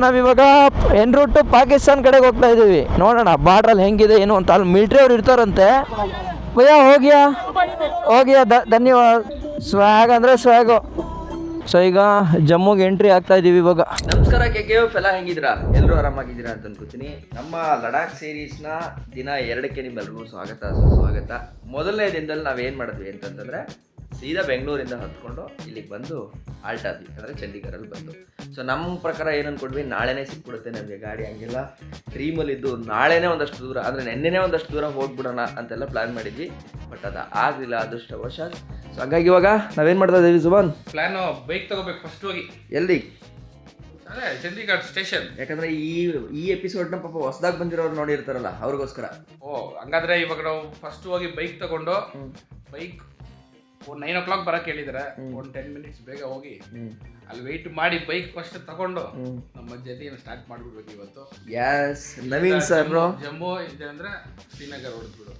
ನಾವಿವಾಗ en route Pakistan ಕಡೆಗೆ ಹೋಗ್ತಾ ಇದೀವಿ. ನೋಡೋಣ ಬಾರ್ಡ್ರಲ್ಲಿ ಹೆಂಗಿದೆ ಏನು ಅಂತ. ಅಲ್ಲಿ ಮಿಲಿಟರಿ ಅವ್ರು ಇರ್ತಾರಂತೆ. ಭಯ್ಯ ಹೋಗಿಯಾ ಧನ್ಯವಾದ. ಸ್ವ್ಯಾಗ್ ಅಂದರೆ ಸ್ವ್ಯಾಗು. ಸೊ ಈಗ ಜಮ್ಮುಗೆ ಎಂಟ್ರಿ ಆಗ್ತಾ ಇದೀವಿ ಇವಾಗ. ನಮಸ್ಕಾರ KKF ಎಲ್ಲ ಹೆಂಗಿದ್ದೀರಾ? ಎಲ್ಲರೂ ಆರಾಮಾಗಿದ್ದೀರಾ ಅಂತ ಅನ್ಕೋತೀನಿ. ನಮ್ಮ ಲಡಾಖ್ ಸೀರೀಸ್ನ ದಿನ 2ಕ್ಕೆ ನಿಮ್ಮೆಲ್ಲರಿಗೂ ಸ್ವಾಗತ. ಮೊದಲನೇ ದಿನದಲ್ಲಿ ನಾವೇನು ಮಾಡಿದ್ವಿ ಅಂತಂದರೆ ಸೀದಾ ಬೆಂಗಳೂರಿಂದ ಹತ್ಕೊಂಡು ಇಲ್ಲಿಗೆ ಬಂದು ಆಲ್ಟ್ ಆದ್ವಿ, ಅಂದರೆ ಚಂಡೀಗಢಲ್ಲಿ ಬಂದು. ಸೊ ನಮ್ಮ ಪ್ರಕಾರ ಏನು ಅಂದ್ಕೊಂಡ್ವಿ, ನಾಳೆನೇ ಸಿಕ್ಬಿಡುತ್ತೆ ನಮಗೆ ಗಾಡಿ. ಹಂಗೆಲ್ಲ ಡ್ರೀಮಲ್ಲಿದ್ದು ನಾಳೆನೇ ಒಂದಷ್ಟು ದೂರ, ಅಂದರೆ ನೆನ್ನೆನೇ ಒಂದಷ್ಟು ದೂರ ಹೋಗ್ಬಿಡೋಣ ಅಂತೆಲ್ಲ ಪ್ಲ್ಯಾನ್ ಮಾಡಿದ್ವಿ. ಬಟ್ ಅದು ಆಗಲಿಲ್ಲ ಅದೃಷ್ಟವಶಾತ್. ಸೊ ಹಾಗಾಗಿ ಇವಾಗ ನಾವೇನು ಮಾಡ್ತಾ ಇದ್ದೀವಿ ಸುಮನ್? ಪ್ಲಾನು ಬೈಕ್ ತಗೋಬೇಕು ಫಸ್ಟ್ ಹೋಗಿ. ಎಲ್ಲಿ? ಅದೇ ಚಂಡೀಗಢ ಸ್ಟೇಷನ್. ಯಾಕಂದರೆ ಈ ಎಪಿಸೋಡ್ನ ಪಾಪ ಹೊಸದಾಗಿ ಬಂದಿರೋರು ನೋಡಿರ್ತಾರಲ್ಲ ಅವ್ರಿಗೋಸ್ಕರ. ಹಂಗಾದ್ರೆ ಇವಾಗ ನಾವು ಫಸ್ಟ್ ಹೋಗಿ ಬೈಕ್ ತಗೊಂಡು, ಬೈಕ್ 9 o'clock ಬರಕ್ಕೆ ಹೇಳಿದ್ದಾರೆ. 10 minutes ಬೇಗ ಹೋಗಿ ಅಲ್ಲಿ ವೆಯ್ಟ್ ಮಾಡಿ ಬೈಕ್ ಫಸ್ಟ್ ತಗೊಂಡು ನಮ್ಮ ಜರ್ನಿಯನ್ನು ಸ್ಟಾರ್ಟ್ ಮಾಡ್ಬಿಡ್ಬೇಕು ಇವತ್ತು. Yes, Naveen sir. ಜಮ್ಮು ಇದೆ ಅಂದ್ರೆ ಶ್ರೀನಗರ್ ಹೊಡೆದ್ಬಿಡು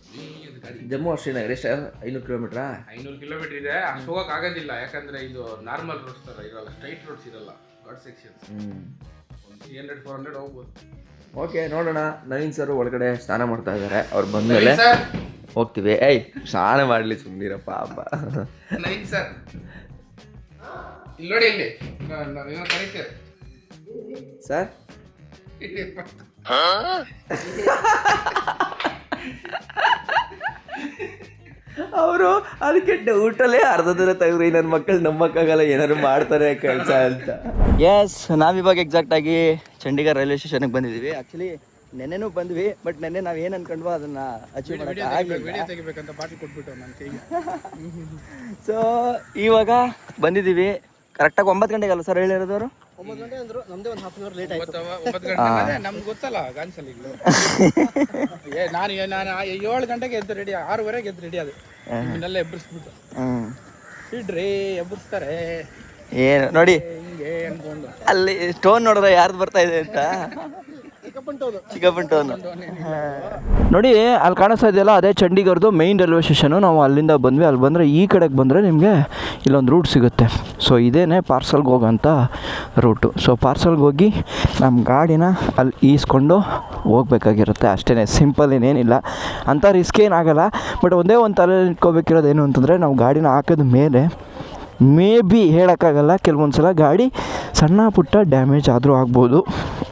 ಗಾಡಿ. ಜಮ್ಮು ಶ್ರೀನಗರ್ ಎಷ್ಟು 500 ಕಿಲೋಮೀಟ್ರಾ? 500 ಕಿಲೋಮೀಟರ್ ಇದೆ. ಅಷ್ಟು ಹೋಗಕ್ ಆಗೋದಿಲ್ಲ, ಯಾಕಂದ್ರೆ ಇದು ನಾರ್ಮಲ್ ರೋಡ್ಸ್ ತರ ಇರಲ್ಲ, ಸ್ಟ್ರೈಟ್ ರೋಡ್ಸ್ ಇರಲ್ಲ, ಗಾಡ್ ಸೆಕ್ಷನ್ಸ್. 300-400 ಹೋಗ್ಬೋದು. ಓಕೆ, ನೋಡೋಣ. ನವೀನ್ ಸರ್ ಒಳಗಡೆ ಸ್ನಾನ ಮಾಡ್ತಾ ಇದ್ದಾರೆ. ಅವ್ರು ಬಂದ್ಮೇಲೆ ಹೋಗ್ತೀವಿ. ಸ್ನಾನ ಮಾಡಲಿ, ಸುಮ್ಮನಿರಪ್ಪ ಹಬ್ಬ. ನವೀನ್ ಸರ್ ಇಲ್ಲಿ ನೋಡಿ, ಇಲ್ಲಿ ನಾವೇನೋ ಕರೀತೇವೆ ಸರ್. ಅವರು ಅದಕ್ಕೆ ಡೌಟಲ್ಲೇ ಅರ್ಧ ದೂರ ತೆಗೆದ್ರಿ, ನನ್ನ ಮಕ್ಕಳು ನಂಬಕ್ಕಾಗಲ್ಲ, ಏನಾದ್ರು ಮಾಡ್ತಾರೆ ಕೆಲಸ ಅಂತ. ಎಸ್, ನಾವಿವಾಗ ಎಕ್ಸಾಕ್ಟಾಗಿ ಚಂಡೀಗಢ ರೈಲ್ವೆ ಸ್ಟೇಷನ್ಗೆ ಬಂದಿದ್ದೀವಿ. ಆ್ಯಕ್ಚುಲಿ ನೆನ್ನೆನೂ ಬಂದ್ವಿ, ಬಟ್ ನೆನ್ನೆ ನಾವು ಏನು ಅನ್ಕೊಂಡ್ವೋ ಅದನ್ನು ಅಚೀವ್ ಮಾಡೋಕ್ಕೆ ಆಗಲಿಲ್ಲ. ತೆಗಿಬೇಕಂತ ಬಾಟ್ಲಿ ಕೊಟ್ಬಿಟ್ಟು ನನ್ನ ಕೈಗೆ. ಸೊ ಇವಾಗ ಬಂದಿದ್ದೀವಿ. ಕರೆಕ್ಟಾಗಿ 9 ಗಂಟೆಗಲ್ಲ ಸರ್ ಹೇಳಿರೋದವರು? 9 ಗಂಟೆ ಅಂದರು. ನಮ್ಮದೇ ಒಂದು ಹಾಫ್ ಅನ್ ಅವರ್ ಲೇಟ್ ಆಯಿತು. 9 ಗಂಟೆ ನಮ್ಗೆ ಗೊತ್ತಲ್ಲ ಗಾನ್ಸಲ್ಲಿಗಳು. ನಾನು 7 ಗಂಟೆಗೆ ಎದ್ದು ರೆಡಿ, 6:30ಗೆ ಎದ್ದು ರೆಡಿ ಅದು. ಇನ್ನೆಲ್ಲ ಎಬ್ಬರಿಸ್ಬಿಟ್ಟು ಇಡ್ರಿ ಎಬ್ಬರಿಸ್ತಾರೆ. ಏನು ನೋಡಿ ಹಿಂಗೆ ಅನ್ಕೊಂಡು ಅಲ್ಲಿ ಸ್ಟೋನ್ ನೋಡಿದ್ರೆ ಯಾರ್ದು ಬರ್ತಾ ಇದೆ ಅಂತ. ಚಿಕ್ಕಪ್ಪನ ಟೋನ್ ನೋಡಿ, ಅಲ್ಲಿ ಕಾಣಿಸ್ತಾ ಇದೆಯಲ್ಲ, ಅದೇ ಚಂಡೀಗಢದ್ದು ಮೈನ್ ರೈಲ್ವೆ ಸ್ಟೇಷನು. ನಾವು ಅಲ್ಲಿಂದ ಬಂದ್ವಿ. ಅಲ್ಲಿ ಬಂದರೆ ಈ ಕಡೆಗೆ ಬಂದರೆ ನಿಮಗೆ ಇಲ್ಲೊಂದು ರೂಟ್ ಸಿಗುತ್ತೆ. ಸೊ ಇದೇನೆ ಪಾರ್ಸಲ್ಗೆ ಹೋಗೋಂಥ ರೂಟು. ಸೊ ಪಾರ್ಸಲ್ಗೆ ಹೋಗಿ ನಮ್ಮ ಗಾಡಿನ ಅಲ್ಲಿ ಈಸ್ಕೊಂಡು ಹೋಗ್ಬೇಕಾಗಿರುತ್ತೆ. ಅಷ್ಟೇ, ಸಿಂಪಲ್, ಏನೇನಿಲ್ಲ ಅಂಥ ರಿಸ್ಕ್ ಏನಾಗಲ್ಲ. ಬಟ್ ಒಂದೇ ಒಂದು ತಲೆ ಇಟ್ಕೋಬೇಕಿರೋದು ಏನು ಅಂತಂದರೆ, ನಾವು ಗಾಡಿನ ಹಾಕಿದ ಮೇಲೆ ಮೇ ಬಿ ಹೇಳೋಕ್ಕಾಗಲ್ಲ, ಕೆಲವೊಂದು ಸಲ ಗಾಡಿ ಸಣ್ಣ ಪುಟ್ಟ ಡ್ಯಾಮೇಜ್ ಆದರೂ ಆಗ್ಬೋದು.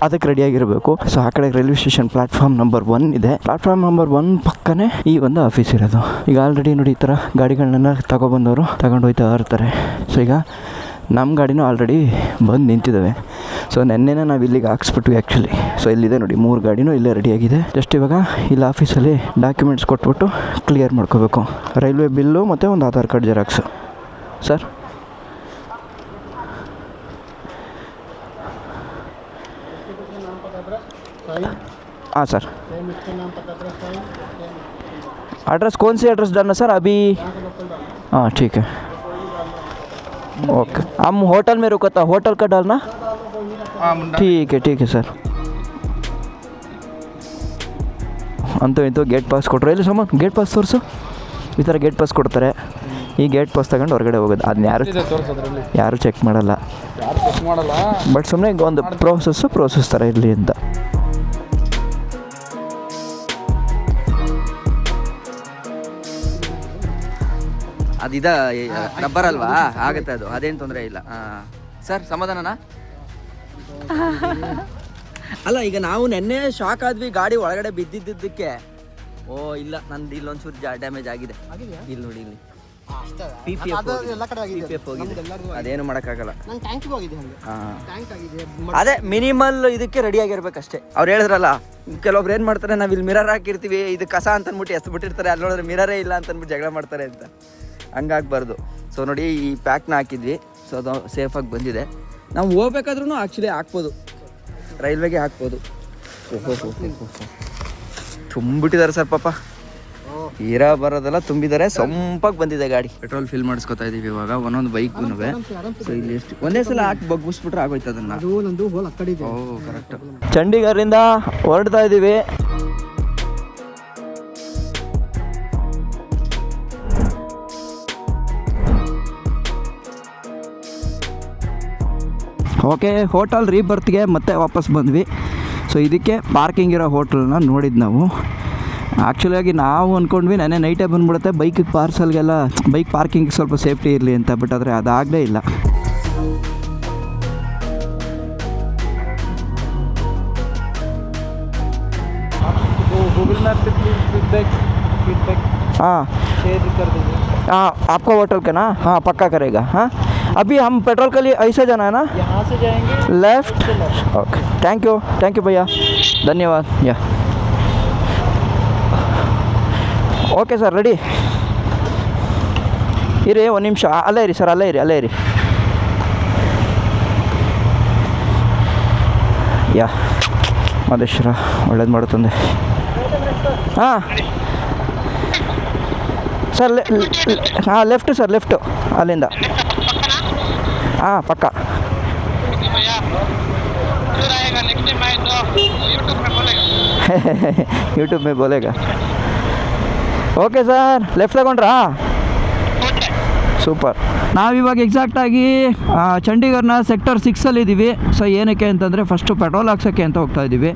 ಅದಕ್ಕೆ ರೆಡಿಯಾಗಿರಬೇಕು. ಸೊ ಆ ಕಡೆ ರೈಲ್ವೆ ಸ್ಟೇಷನ್ ಪ್ಲ್ಯಾಟ್ಫಾರ್ಮ್ ನಂಬರ್ 1 ಇದೆ. ಪ್ಲ್ಯಾಟ್ಫಾರ್ಮ್ ನಂಬರ್ 1 ಪಕ್ಕನೇ ಈ ಒಂದು ಆಫೀಸ್ ಇರೋದು. ಈಗ ಆಲ್ರೆಡಿ ನೋಡಿ ಈ ಥರ ಗಾಡಿಗಳನ್ನೆಲ್ಲ ತಗೊಬಂದವರು ತಗೊಂಡು ಹೋಗ್ತಾ ಇರ್ತಾರೆ. ಸೊ ಈಗ ನಮ್ಮ ಗಾಡಿನೂ ಆಲ್ರೆಡಿ ಬಂದು ನಿಂತಿದ್ದಾವೆ. ಸೊ ನೆನ್ನೆನೇ ನಾವು ಇಲ್ಲಿಗೆ ಹಾಕ್ಸ್ಬಿಟ್ವಿ ಆ್ಯಕ್ಚುಲಿ. ಸೊ ಇಲ್ಲಿದೆ ನೋಡಿ, 3 ಗಾಡಿನೂ ಇಲ್ಲೇ ರೆಡಿಯಾಗಿದೆ. ಜಸ್ಟ್ ಇವಾಗ ಇಲ್ಲಿ ಆಫೀಸಲ್ಲಿ ಡಾಕ್ಯುಮೆಂಟ್ಸ್ ಕೊಟ್ಬಿಟ್ಟು ಕ್ಲಿಯರ್ ಮಾಡ್ಕೋಬೇಕು. ರೈಲ್ವೆ ಬಿಲ್ಲು ಮತ್ತು ಒಂದು ಆಧಾರ್ ಕಾರ್ಡ್ ಜೆರಾಕ್ಸು. ಸರ್ हाँ सर, एड्रेस कौन सी एड्रेस डालना सर अभी? हाँ ठीक है, ओके. हम होटल में रुका था, होटल का डालना? ठीक है सर. ಅಂತೂ ಇಂತೂ ಗೇಟ್ ಪಾಸ್ ಕೊಟ್ಟರು. ಎಲ್ಲಿ ಸಮ ಗೇಟ್ ಪಾಸ್ ತೋರಿಸು. ಈ ಥರ ಗೇಟ್ ಪಾಸ್ ಕೊಡ್ತಾರೆ. ಈ ಗೇಟ್ ಪಾಸ್ ತಗೊಂಡು ಹೊರಗಡೆ ಹೋಗೋದು. ಅದನ್ನ ಯಾರು ಚೆಕ್ ಮಾಡಲ್ಲ. ಬಟ್ ಸುಮ್ಮನೆ ಒಂದು ಪ್ರೋಸೆಸ್ ಥರ ಇರಲಿ ಅಂತ. ಅದಿದ ರಬ್ಬರ್ ಅಲ್ವಾ, ಆಗುತ್ತೆ ಅದು, ಅದೇನು ತೊಂದರೆ ಇಲ್ಲ. ಸರ್ ಸಮಾಧಾನನಾ? ಅಲ್ಲ, ಈಗ ನಾವು ನೆನ್ನೆ ಶಾಕ್ ಆದ್ವಿ ಗಾಡಿ ಒಳಗಡೆ ಬಿದ್ದಿದ್ದಕ್ಕೆ. ಓ ಇಲ್ಲ, ನಂದು ಇಲ್ಲೊಂಚೂರು ಡ್ಯಾಮೇಜ್ ಆಗಿದೆ. ಇಲ್ಲಿ ನೋಡಿ, ಇಲ್ಲಿ PPF ಹೋಗಿದೆ. ಅದೇನು ಮಾಡೋಕ್ಕಾಗಲ್ಲ. ಅದೇ ಮಿನಿಮಲ್ ಇದಕ್ಕೆ ರೆಡಿ ಆಗಿರ್ಬೇಕಷ್ಟೇ. ಅವ್ರು ಹೇಳಿದ್ರಲ್ಲ, ಕೆಲವೊಬ್ರು ಏನು ಮಾಡ್ತಾರೆ, ನಾವು ಇಲ್ಲಿ ಮಿರರ್ ಹಾಕಿರ್ತೀವಿ, ಇದು ಕಸ ಅಂತ ಅಂದ್ಬಿಟ್ಟು ಎಸ್ ಬಿಟ್ಟಿರ್ತಾರೆ. ಅಲ್ಲಿ ನೋಡಿದ್ರೆ ಮಿರರೇ ಇಲ್ಲ ಅಂತ ಅಂದ್ಬಿಟ್ಟು ಜಗಳ ಮಾಡ್ತಾರೆ ಅಂತ. ಹಂಗಾಗಬಾರ್ದು. ಸೊ ನೋಡಿ, ಈ ಪ್ಯಾಕ್ನ ಹಾಕಿದ್ವಿ. ಸೊ ಅದು ಸೇಫಾಗಿ ಬಂದಿದೆ. ನಾವು ಹೋಗ್ಬೇಕಾದ್ರೂ ಆ್ಯಕ್ಚುಲಿ ಹಾಕ್ಬೋದು, ರೈಲ್ವೆಗೆ ಹಾಕ್ಬೋದು. ತುಂಬಿಟ್ಟಿದ್ದಾರೆ ಸರ್ ಪಾಪ, ಬರೋದೆಲ್ಲ ತುಂಬಿದ್ದಾರೆ. ಸಂಪಾಗಿ ಬಂದಿದೆ ಗಾಡಿ. ಪೆಟ್ರೋಲ್ ಫಿಲ್ ಮಾಡಿಸ್ಕೊತಾ ಇದೀವಿ ಇವಾಗ ಒಂದೊಂದು ಬೈಕ್ಗೂ. ಸೊ ಇಲ್ಲಿ ಎಷ್ಟು ಒಂದೇ ಸಲ ಹಾಕಿ ಬಗ್ಗಿಸ್ಬಿಟ್ರೆ ಆಗೋಯ್ತು ಅದನ್ನು. ಓ ಕರೆಕ್ಟ್. ಚಂಡೀಗಢದಿಂದ ಹೊರಡ್ತಾ ಇದ್ದೀವಿ. ಓಕೆ, ಹೋಟೆಲ್ ರೀಬರ್ತ್ಗೆ ಮತ್ತೆ ವಾಪಸ್ ಬಂದ್ವಿ. ಸೊ ಇದಕ್ಕೆ ಪಾರ್ಕಿಂಗ್ ಇರೋ ಹೋಟೆಲ್ನ ನೋಡಿದ್ದು ನಾವು. ಆ್ಯಕ್ಚುಲಿಯಾಗಿ ನಾವು ಅಂದ್ಕೊಂಡ್ವಿ ನೆನ್ನೆ ನೈಟೇ ಬಂದ್ಬಿಡುತ್ತೆ ಬೈಕಿಗೆ ಪಾರ್ಸಲ್ಗೆಲ್ಲ, ಬೈಕ್ ಪಾರ್ಕಿಂಗ್ ಸ್ವಲ್ಪ ಸೇಫ್ಟಿ ಇರಲಿ ಅಂತ. ಬಟ್ ಆದರೆ ಅದಾಗಲೇ ಇಲ್ಲ. गूगल मैप पे फीडबैक हाँ शेयर कर देंगे. हाँ, आपका होटल का ना, हाँ पक्का करेगा. हाँ, अभी हम पेट्रोल के लिए ऐसे जाना है ना, यहाँ से जाएंगे लेफ्ट. ओके, थैंक यू भैया, धन्यवाद. या ಓಕೆ ಸರ್, ರೆಡಿ ಇರಿ ಒಂದು ನಿಮಿಷ. ಅಲ್ಲೇ ಇರಿ ಸರ್, ಅಲ್ಲೇ ಇರಿ. ಯಾ ಮಹದೇಶ್ವರ ಒಳ್ಳೇದು ಮಾಡುತ್ತಂದೆ. ಹಾಂ ಸರ್, ಹಾಂ ಲೆಫ್ಟು ಸರ್, ಲೆಫ್ಟು ಅಲ್ಲಿಂದ. ಹಾಂ ಪಕ್ಕ. ಯೂಟ್ಯೂಬ್ ಮೇ ಬೋಲೇಗ. ಓಕೆ ಸರ್, ಲೆಫ್ಟ್ ತಗೊಂಡ್ರಾ? ಸೂಪರ್. ನಾವಿವಾಗ ಎಕ್ಸಾಕ್ಟಾಗಿ ಚಂಡೀಗಢನ ಸೆಕ್ಟರ್ 6 ಇದ್ದೀವಿ. ಸೊ ಏನಕ್ಕೆ ಅಂತಂದರೆ ಫಸ್ಟು ಪೆಟ್ರೋಲ್ ಹಾಕ್ಸೋಕ್ಕೆ ಅಂತ ಹೋಗ್ತಾ ಇದ್ದೀವಿ.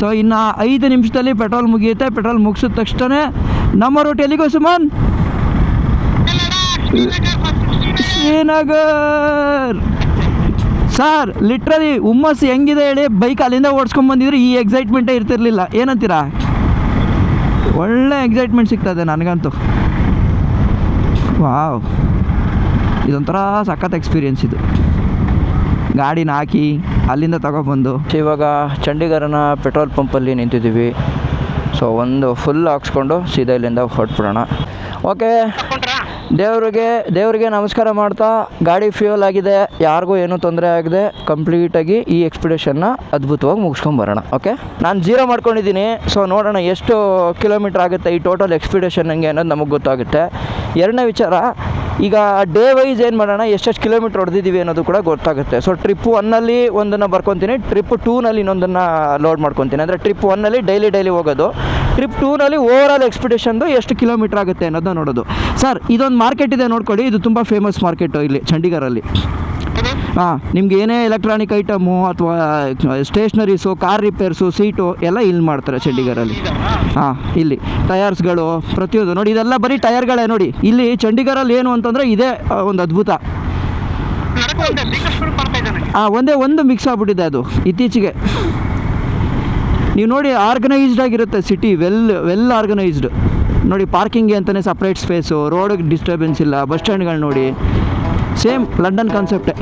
ಸೊ ಇನ್ನು 5 ನಿಮಿಷದಲ್ಲಿ ಪೆಟ್ರೋಲ್ ಮುಗಿಯುತ್ತೆ. ಪೆಟ್ರೋಲ್ ಮುಗಿಸಿದ ತಕ್ಷಣ ನಮ್ಮ ರೂಟ್ ಎಲ್ಲಿಗೋ ಸುಮನ್? ಶ್ರೀನಗರ್. ಸರ್ ಲಿಟ್ರಲಿ ಹುಮ್ಮಸ್ ಹೆಂಗಿದೆ ಹೇಳಿ, ಬೈಕ್ ಅಲ್ಲಿಂದ ಓಡಿಸ್ಕೊಂಬಂದಿದ್ರೆ ಈ ಎಕ್ಸೈಟ್ಮೆಂಟೇ ಇರ್ತಿರ್ಲಿಲ್ಲ. ಏನಂತೀರಾ? ಒಳ್ಳೆ ಎಕ್ಸೈಟ್ಮೆಂಟ್ ಸಿಗ್ತದೆ ನನಗಂತೂ. ವಾವ್, ಇದೊಂಥರ ಸಖತ್ ಎಕ್ಸ್ಪೀರಿಯೆನ್ಸ್ ಇದು. ಗಾಡಿನ ಹಾಕಿ ಅಲ್ಲಿಂದ ತಗೊಬಂದು ಇವಾಗ ಚಂಡೀಗಢನ ಪೆಟ್ರೋಲ್ ಪಂಪಲ್ಲಿ ನಿಂತಿದ್ದೀವಿ. ಸೊ ಒಂದು ಫುಲ್ ಹಾಕ್ಸ್ಕೊಂಡು ಸೀದಾ ಇಲ್ಲಿಂದ ಹೊರಟ್ಬಿಡೋಣ. ಓಕೆ, ದೇವರಿಗೆ ನಮಸ್ಕಾರ ಮಾಡ್ತಾ ಗಾಡಿ ಫ್ಯೂಯಲ್ ಆಗಿದೆ, ಯಾರಿಗೂ ಏನೂ ತೊಂದರೆ ಆಗದೆ ಕಂಪ್ಲೀಟಾಗಿ ಈ ಎಕ್ಸ್ಪಿಡೇಷನ್ನ ಅದ್ಭುತವಾಗಿ ಮುಗಿಸ್ಕೊಂಬರೋಣ. ಓಕೆ, ನಾನು 0 ಮಾಡ್ಕೊಂಡಿದ್ದೀನಿ. ಸೊ ನೋಡೋಣ ಎಷ್ಟು ಕಿಲೋಮೀಟ್ರ್ ಆಗುತ್ತೆ ಈ ಟೋಟಲ್ ಎಕ್ಸ್ಪಿಡೇಷನ್ ನನಗೆ ಅನ್ನೋದು ನಮಗೆ ಗೊತ್ತಾಗುತ್ತೆ. ಎರಡನೇ ವಿಚಾರ, ಈಗ ಡೇ ವೈಸ್ ಏನು ಮಾಡೋಣ, ಎಷ್ಟೆಷ್ಟು ಕಿಲೋಮೀಟ್ರ್ ಹೊಡೆದಿದ್ದೀವಿ ಅನ್ನೋದು ಕೂಡ ಗೊತ್ತಾಗುತ್ತೆ. ಸೊ ಟ್ರಿಪ್ 1ನಲ್ಲಿ ಒಂದನ್ನು ಬರ್ಕೊತೀನಿ, ಟ್ರಿಪ್ 2ನಲ್ಲಿ ಇನ್ನೊಂದನ್ನು ಲೋಡ್ ಮಾಡ್ಕೊತೀನಿ. ಅಂದರೆ ಟ್ರಿಪ್ 1ನಲ್ಲಿ ಡೈಲಿ ಹೋಗೋದು, ಟ್ರಿಪ್ 2ನಲ್ಲಿ ಓವರಾಲ್ ಎಕ್ಸ್ಪಿಡೇಷನ್ದು ಎಷ್ಟು ಕಿಲೋಮೀಟ್ರ್ ಆಗುತ್ತೆ ಅನ್ನೋದನ್ನ ನೋಡೋದು. ಸರ್ ಇದೊಂದು ಮಾರ್ಕೆಟ್ ಇದೆ ನೋಡ್ಕೊಳ್ಳಿ, ಇದು ತುಂಬ ಫೇಮಸ್ ಮಾರ್ಕೆಟು ಇಲ್ಲಿ ಚಂಡೀಗಢಲ್ಲಿ. ಹಾಂ, ನಿಮ್ಗೆ ಏನೇ ಎಲೆಕ್ಟ್ರಾನಿಕ್ ಐಟಮು ಅಥವಾ ಸ್ಟೇಷ್ನರೀಸು, ಕಾರ್ ರಿಪೇರ್ಸು, ಸೀಟು ಎಲ್ಲ ಇಲ್ಲಿ ಮಾಡ್ತಾರೆ ಚಂಡೀಗಢಲ್ಲಿ. ಹಾಂ, ಇಲ್ಲಿ ಟಯರ್ಸ್ಗಳು ಪ್ರತಿಯೊಂದು ನೋಡಿ, ಇದೆಲ್ಲ ಬರೀ ಟಯರ್ಗಳೇ ನೋಡಿ. ಇಲ್ಲಿ ಚಂಡೀಗಢಲ್ಲಿ ಏನು ಅಂತಂದರೆ ಇದೇ ಒಂದು ಅದ್ಭುತ. ಒಂದೇ ಒಂದು ಮಿಕ್ಸ್ ಆಗ್ಬಿಟ್ಟಿದೆ ಅದು ಇತ್ತೀಚೆಗೆ. ನೀವು ನೋಡಿ, ಆರ್ಗನೈಸ್ಡ್ ಆಗಿರುತ್ತೆ ಸಿಟಿ, ವೆಲ್ ಆರ್ಗನೈಸ್ಡ್ ನೋಡಿ. ಪಾರ್ಕಿಂಗ್ಗೆ ಅಂತಲೇ ಸಪ್ರೇಟ್ ಸ್ಪೇಸು, ರೋಡಿಗೆ ಡಿಸ್ಟರ್ಬೆನ್ಸ್ ಇಲ್ಲ. ಬಸ್ ಸ್ಟ್ಯಾಂಡ್ಗಳು ನೋಡಿ, ಸೇಮ್ ಲಂಡನ್ ಕಾನ್ಸೆಪ್ಟೇ.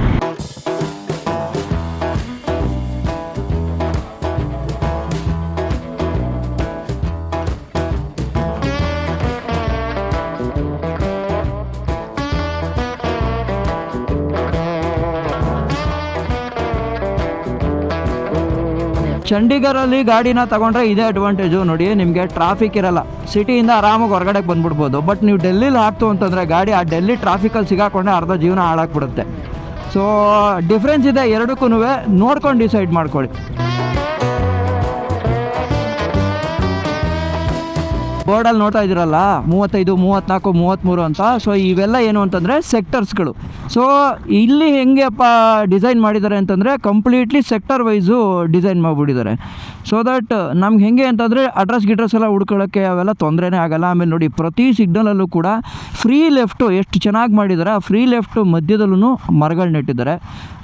ಚಂಡೀಗಢಲ್ಲಿ ಗಾಡಿನ ತಗೊಂಡ್ರೆ ಇದೇ ಅಡ್ವಾಂಟೇಜು ನೋಡಿ, ನಿಮಗೆ ಟ್ರಾಫಿಕ್ ಇರಲ್ಲ. ಸಿಟಿಯಿಂದ ಆರಾಮಾಗಿ ಹೊರಗಡೆ ಬಂದ್ಬಿಡ್ಬೋದು. ಬಟ್ ನೀವು ಡೆಲ್ಲಿಲಿ ಹಾಕ್ತು ಅಂತಂದರೆ ಗಾಡಿ ಆ ಡೆಲ್ಲಿ ಟ್ರಾಫಿಕಲ್ಲಿ ಸಿಗಾಕೊಂಡೆ ಅರ್ಧ ಜೀವನ ಹಾಳಾಗ್ಬಿಡುತ್ತೆ. ಸೊ ಡಿಫ್ರೆನ್ಸ್ ಇದೆ ಎರಡಕ್ಕೂ, ನೋಡ್ಕೊಂಡು ಡಿಸೈಡ್ ಮಾಡ್ಕೊಳ್ಳಿ. ಬೋರ್ಡಲ್ಲಿ ನೋಡ್ತಾ ಇದ್ದೀರಲ್ಲ 35, 34, 33 ಅಂತ. ಸೊ ಇವೆಲ್ಲ ಏನು ಅಂತಂದರೆ ಸೆಕ್ಟರ್ಸ್ಗಳು. ಸೊ ಇಲ್ಲಿ ಹೆಂಗೆಪ್ಪ ಡಿಸೈನ್ ಮಾಡಿದ್ದಾರೆ ಅಂತಂದರೆ ಕಂಪ್ಲೀಟ್ಲಿ ಸೆಕ್ಟರ್ ವೈಸು ಡಿಸೈನ್ ಮಾಡಿಬಿಟ್ಟಿದ್ದಾರೆ. ಸೊ ದಟ್ ನಮ್ಗೆ ಹೆಂಗೆ ಅಂತಂದರೆ ಅಡ್ರೆಸ್ ಎಲ್ಲ ಹುಡ್ಕೊಳ್ಳೋಕ್ಕೆ ಅವೆಲ್ಲ ತೊಂದರೆನೇ ಆಗಲ್ಲ. ಆಮೇಲೆ ನೋಡಿ, ಪ್ರತಿ ಸಿಗ್ನಲಲ್ಲೂ ಕೂಡ ಫ್ರೀ ಲೆಫ್ಟು ಎಷ್ಟು ಚೆನ್ನಾಗಿ ಮಾಡಿದ್ದಾರೆ. ಆ ಫ್ರೀ ಲೆಫ್ಟು ಮಧ್ಯದಲ್ಲೂ ಮರಗಳು ನೆಟ್ಟಿದ್ದಾರೆ.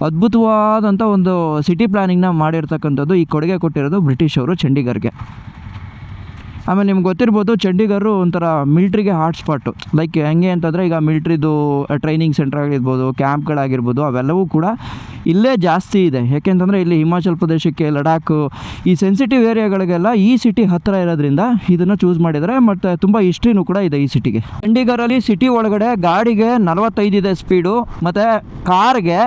ಅದ್ಭುತವಾದಂಥ ಒಂದು ಸಿಟಿ ಪ್ಲ್ಯಾನಿಂಗ್ನ ಮಾಡಿರ್ತಕ್ಕಂಥದ್ದು ಈ ಕೊಡುಗೆ ಕೊಟ್ಟಿರೋದು ಬ್ರಿಟಿಷವರು ಚಂಡೀಗಢಗೆ. ಆಮೇಲೆ ನಿಮ್ಗೆ ಗೊತ್ತಿರ್ಬೋದು, ಚಂಡೀಗಢ ಒಂಥರ ಮಿಲ್ಟ್ರಿಗೆ ಹಾಟ್ಸ್ಪಾಟು. ಲೈಕ್ ಹೆಂಗೆ ಅಂತಂದರೆ, ಈಗ ಮಿಲ್ಟ್ರಿದು ಟ್ರೈನಿಂಗ್ ಸೆಂಟರ್ ಆಗಿರ್ಬೋದು, ಕ್ಯಾಂಪ್ಗಳಾಗಿರ್ಬೋದು, ಅವೆಲ್ಲವೂ ಕೂಡ ಇಲ್ಲೇ ಜಾಸ್ತಿ ಇದೆ. ಯಾಕೆಂತಂದರೆ ಇಲ್ಲಿ ಹಿಮಾಚಲ್ ಪ್ರದೇಶಕ್ಕೆ, ಲಡಾಖ್, ಈ ಸೆನ್ಸಿಟಿವ್ ಏರಿಯಾಗಳಿಗೆಲ್ಲ ಈ ಸಿಟಿ ಹತ್ತಿರ ಇರೋದ್ರಿಂದ ಇದನ್ನು ಚೂಸ್ ಮಾಡಿದ್ದಾರೆ. ಮತ್ತು ತುಂಬ ಹಿಸ್ಟ್ರಿನೂ ಕೂಡ ಇದೆ ಈ ಸಿಟಿಗೆ. ಚಂಡೀಗಢಲ್ಲಿ ಸಿಟಿ ಒಳಗಡೆ ಗಾಡಿಗೆ 45 ಇದೆ ಸ್ಪೀಡು, ಮತ್ತು ಕಾರ್ಗೆ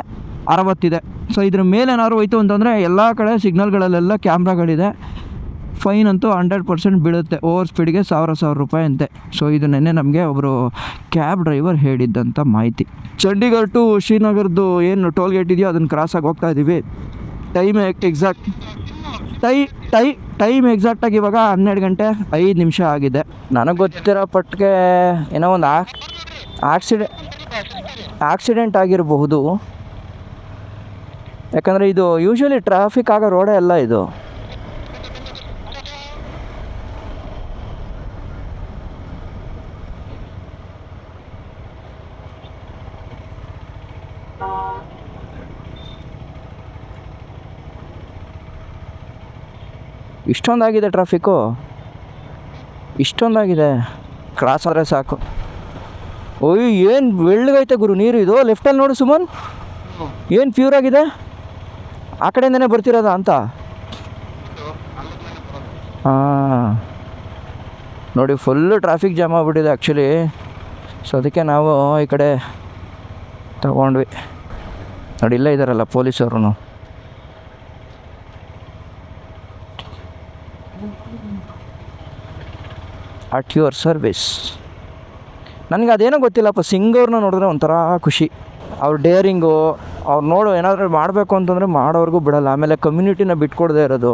60 ಇದೆ. ಸೊ ಇದ್ರ ಮೇಲೆ ಏನಾದ್ರು ಹೋಯ್ತು ಅಂತಂದರೆ ಎಲ್ಲ ಕಡೆ ಸಿಗ್ನಲ್ಗಳಲ್ಲೆಲ್ಲ ಕ್ಯಾಮ್ರಾಗಳಿದೆ. ಫೈನ್ ಅಂತೂ 100% ಬೀಳುತ್ತೆ. ಓವರ್ ಸ್ಪೀಡ್ಗೆ 1000 ರೂಪಾಯಿ ಅಂತೆ. ಸೊ ಇದು ನೆನ್ನೆ ನಮಗೆ ಒಬ್ಬರು ಕ್ಯಾಬ್ ಡ್ರೈವರ್ ಹೇಳಿದ್ದಂಥ ಮಾಹಿತಿ. ಚಂಡೀಗಢ ಟು ಶ್ರೀನಗರದ್ದು ಏನು ಟೋಲ್ ಗೇಟ್ ಇದೆಯೋ ಅದನ್ನು ಕ್ರಾಸಾಗಿ ಹೋಗ್ತಾ ಇದ್ದೀವಿ. ಟೈಮ್ ಎಕ್ಸಾಕ್ಟಾಗಿ ಇವಾಗ 12 ಗಂಟೆ 5 ನಿಮಿಷ ಆಗಿದೆ. ನನಗೆ ಗೊತ್ತಿರೋ ಪಟ್ಟಿಗೆ ಏನೋ ಒಂದು ಆಕ್ಸಿಡೆಂಟ್ ಆಗಿರಬಹುದು. ಯಾಕಂದರೆ ಇದು ಯೂಶ್ವಲಿ ಟ್ರಾಫಿಕ್ ಆಗೋ ರೋಡೇ ಅಲ್ಲ ಇದು. ಇಷ್ಟೊಂದಾಗಿದೆ ಟ್ರಾಫಿಕ್ಕು, ಇಷ್ಟೊಂದಾಗಿದೆ. ಕ್ರಾಸ್ ಆದರೆ ಸಾಕು. ಓಯ್ ಏನು ಬೆಳ್ಳಗೈತೆ ಗುರು ನೀರು ಇದು. ಲೆಫ್ಟಲ್ಲಿ ನೋಡು ಸುಮನ್, ಏನು ಪ್ಯೂರ್ ಆಗಿದೆ. ಆ ಕಡೆಯಿಂದನೇ ಬರ್ತಿರೋದ ಅಂತ. ಹಾಂ ನೋಡಿ, ಫುಲ್ಲು ಟ್ರಾಫಿಕ್ ಜಾಮ್ ಆಗಿಬಿಟ್ಟಿದೆ ಆ್ಯಕ್ಚುಲಿ. ಸೊ ಅದಕ್ಕೆ ನಾವು ಈ ಕಡೆ ತಗೊಂಡ್ವಿ. ನೋಡಿ ಇಲ್ಲೇ ಇದ್ದಾರಲ್ಲ ಪೊಲೀಸವರು. At your service. ನನಗೆ ಅದೇನೋ ಗೊತ್ತಿಲ್ಲಪ್ಪ, ಸಿಂಗ್ ಅವ್ರನ್ನ ನೋಡಿದ್ರೆ ಒಂಥರ ಖುಷಿ. ಅವ್ರ ಡೇರಿಂಗು, ಅವ್ರು ನೋಡು ಏನಾದರೂ ಮಾಡಬೇಕು ಅಂತಂದರೆ ಮಾಡೋವ್ರಿಗೂ ಬಿಡಲ್ಲ. ಆಮೇಲೆ ಕಮ್ಯುನಿಟಿನ ಬಿಟ್ಕೊಡದೇ ಇರೋದು.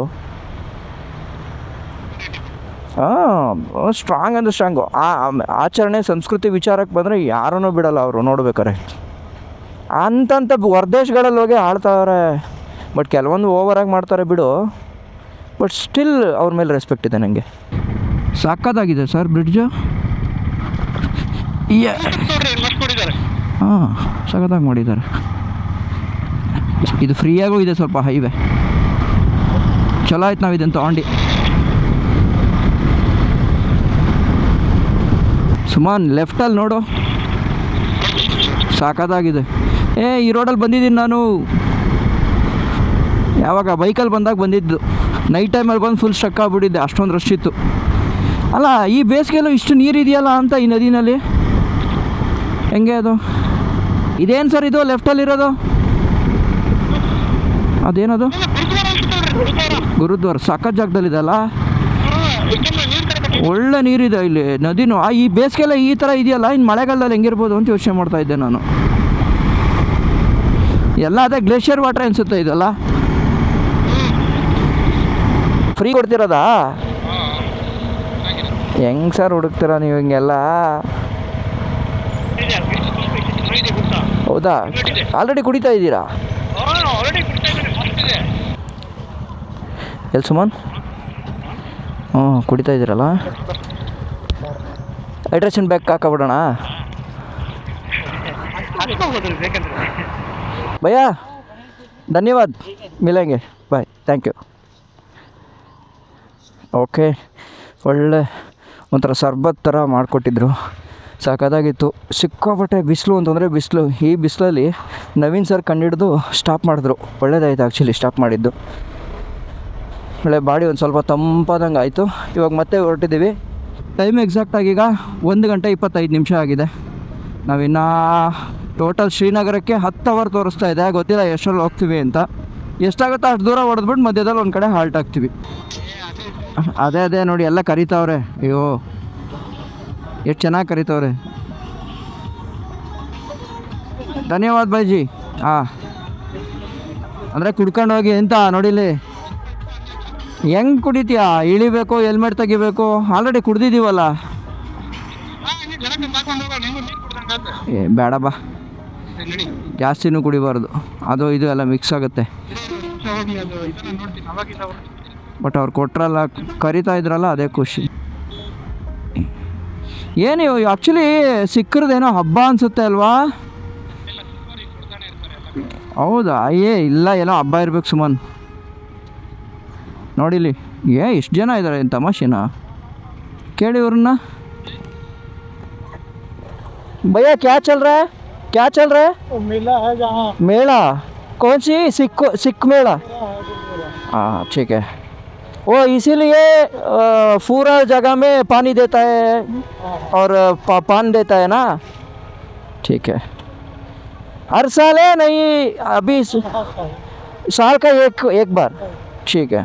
ಸ್ಟ್ರಾಂಗ್ ಅಂದರೆ ಸ್ಟ್ರಾಂಗು. ಆಚರಣೆ ಸಂಸ್ಕೃತಿ ವಿಚಾರಕ್ಕೆ ಬಂದರೆ ಯಾರೂ ಬಿಡಲ್ಲ ಅವರು ನೋಡ್ಬೇಕಾರೆ. ಅಂತಂತ ಹೊರದೇಶಗಳಲ್ಲಿ ಹೋಗಿ ಆಳ್ತಾವ್ರೆ. ಬಟ್ ಕೆಲವೊಂದು ಓವರಾಗಿ ಮಾಡ್ತಾರೆ ಬಿಡು. ಬಟ್ ಸ್ಟಿಲ್ ಅವ್ರ ಮೇಲೆ ರೆಸ್ಪೆಕ್ಟ್ ಇದೆ ನನಗೆ. ಸಕ್ಕತ್ತಾಗಿದೆ ಸರ್ ಬ್ರಿಡ್ಜು. ಹಾಂ ಸಖತ್ತಾಗಿ ಮಾಡಿದ್ದಾರೆ. ಇದು ಫ್ರೀಯಾಗೂ ಇದೆ ಸ್ವಲ್ಪ ಹೈವೇ. ಚಲೋ ಆಯ್ತು ನಾವು ಇದನ್ನು ತೊಗೊಂಡು. ಸುಮಾನ್ ಲೆಫ್ಟಲ್ಲಿ ನೋಡು, ಸಾಕಾಗಿದೆ. ಈ ರೋಡಲ್ಲಿ ಬಂದಿದ್ದೀನಿ ನಾನು. ಯಾವಾಗ ಬೈಕಲ್ಲಿ ಬಂದಾಗ ಬಂದಿದ್ದು. ನೈಟ್ ಟೈಮಲ್ಲಿ ಬಂದು ಫುಲ್ ಸ್ಟ್ರಕ್ ಆಗಿಬಿಟ್ಟಿದ್ದೆ, ಅಷ್ಟೊಂದು ರಶ್ ಇತ್ತು. ಅಲ್ಲ ಈ ಬೇಸಿಗೆಲ್ಲೂ ಇಷ್ಟು ನೀರಿದೆಯಲ್ಲ ಅಂತ ಈ ನದಿನಲ್ಲಿ. ಹೆಂಗೆ ಅದು? ಇದೇನು ಸರ್ ಇದು ಲೆಫ್ಟಲ್ಲಿರೋದು? ಅದೇನದು? ಗುರುದ್ವಾರ. ಸಖತ್ ಜಾಗದಲ್ಲಿದೆಲ್ಲ, ಒಳ್ಳೆ ನೀರಿದೆ ಇಲ್ಲಿ ನದಿನೂ. ಈ ಬೇಸಿಗೆಲ್ಲ ಈ ಥರ ಇದೆಯಲ್ಲ, ಇನ್ನು ಮಳೆಗಾಲದಲ್ಲಿ ಹೆಂಗಿರ್ಬೋದು ಅಂತ ಯೋಚನೆ ಮಾಡ್ತಾ ಇದ್ದೆ ನಾನು. ಎಲ್ಲ ಅದೇ ಗ್ಲೇಷಿಯರ್ ವಾಟರ್ ಅನಿಸುತ್ತೆ ಇದೆಲ್ಲ. ಫ್ರೀ ಕೊಡ್ತಿರೋದಾ? ಹೆಂಗೆ ಸರ್ ಹುಡುಕ್ತೀರಾ ನೀವು ಹಿಂಗೆಲ್ಲ? ಹೌದಾ? ಆಲ್ರೆಡಿ ಕುಡಿತಾ ಇದ್ದೀರಾ? ಎಲ್ಲಿ ಸುಮನ್? ಹ್ಞೂ ಕುಡಿತಾ ಇದ್ದೀರಲ್ಲ. ಹೈಡ್ರೇಷನ್ ಬ್ಯಾಗ್ ಹಾಕಬಿಡೋಣ ಭಯ್ಯ. ಧನ್ಯವಾದ, ಮಿಲೇಂಗೆ, ಬಾಯ್, ಥ್ಯಾಂಕ್ ಯು. ಓಕೆ, ಒಳ್ಳೆ ಒಂಥರ ಸರ್ಬತ್ ಥರ ಮಾಡಿಕೊಟ್ಟಿದ್ರು, ಸಾಕಾಗಿತ್ತು. ಸಿಕ್ಕಾಪಟ್ಟೆ ಬಿಸಿಲು ಅಂತಂದರೆ ಬಿಸಿಲು. ಈ ಬಿಸಿಲಲ್ಲಿ ನವೀನ್ ಸರ್ ಕಂಡಿಡಿದು ಸ್ಟಾಪ್ ಮಾಡಿದ್ರು. ಒಳ್ಳೇದಾಯ್ತು ಆ್ಯಕ್ಚುಲಿ ಸ್ಟಾಪ್ ಮಾಡಿದ್ದು. ಒಳ್ಳೆ ಬಾಡಿ ಒಂದು ಸ್ವಲ್ಪ ತಂಪಾದಂಗೆ ಆಯಿತು. ಇವಾಗ ಮತ್ತೆ ಹೊರಟಿದ್ದೀವಿ. ಟೈಮ್ ಎಕ್ಸಾಕ್ಟಾಗಿ ಈಗ 1:25 ಆಗಿದೆ. ನಾವಿನ್ನು ಟೋಟಲ್ ಶ್ರೀನಗರಕ್ಕೆ 10 ಅವರ್ ತೋರಿಸ್ತಾ ಇದೆ. ಗೊತ್ತಿಲ್ಲ ಎಷ್ಟರಲ್ಲಿ ಹೋಗ್ತೀವಿ ಅಂತ. ಎಷ್ಟಾಗುತ್ತೋ ಅಷ್ಟು ದೂರ ಹೊಡೆದ್ಬಿಟ್ಟು ಮಧ್ಯದಲ್ಲಿ ಒಂದು ಕಡೆ ಹಾಲ್ಟ್ ಆಗ್ತೀವಿ. ಅದೇ ನೋಡಿ ಎಲ್ಲ ಕರಿತಾವ್ರೆ. ಅಯ್ಯೋ ಎಷ್ಟು ಚೆನ್ನಾಗಿ ಕರಿತಾವ್ರೆ. ಧನ್ಯವಾದ ಬಾಯ್ಜಿ. ಹಾಂ ಅಂದರೆ ಕುಡ್ಕೊಂಡು ಹೋಗಿ ಅಂತ ನೋಡಿಲಿ. ಹೆಂಗೆ ಕುಡಿತೀಯಾ? ಇಳಿಬೇಕು, ಹೆಲ್ಮೆಟ್ ತೆಗಿಬೇಕು. ಆಲ್ರೆಡಿ ಕುಡ್ದಿದ್ದೀವಲ್ಲ. ಬೇಡ ಬಾ, ಜಾಸ್ತಿನೂ ಕುಡಿಬಾರ್ದು. ಅದು ಇದು ಎಲ್ಲ ಮಿಕ್ಸ್ ಆಗುತ್ತೆ. ಬಟ್ ಅವ್ರು ಕೊಟ್ರಲ್ಲ, ಕರಿತಾ ಇದ್ರಲ್ಲ, ಅದೇ ಖುಷಿ. ಏನು ಆ್ಯಕ್ಚುಲಿ ಸಿಕ್ಕರದೇನೋ ಹಬ್ಬ ಅನಿಸುತ್ತೆ ಅಲ್ವಾ? ಹೌದಾ? ಇಲ್ಲ ಏನೋ ಹಬ್ಬ ಇರ್ಬೇಕು ಸುಮನ್. ನೋಡಿಲಿ ಎಷ್ಟು ಜನ ಇದ್ದಾರೆ. ಏನು ತಮಾಷೆನಾ? ಕೇಳಿ ಇವ್ರನ್ನ. भैया क्या चल रहा है? क्या चल रहा है? मेला है जहाँ। मेला कौन सी? सिख मेला। हाँ ठीक है। वो इसीलिए पूरा जगह में पानी देता है और पान देता है ना? ठीक है। हर साल है? नहीं अभी साल का एक बार। ठीक है.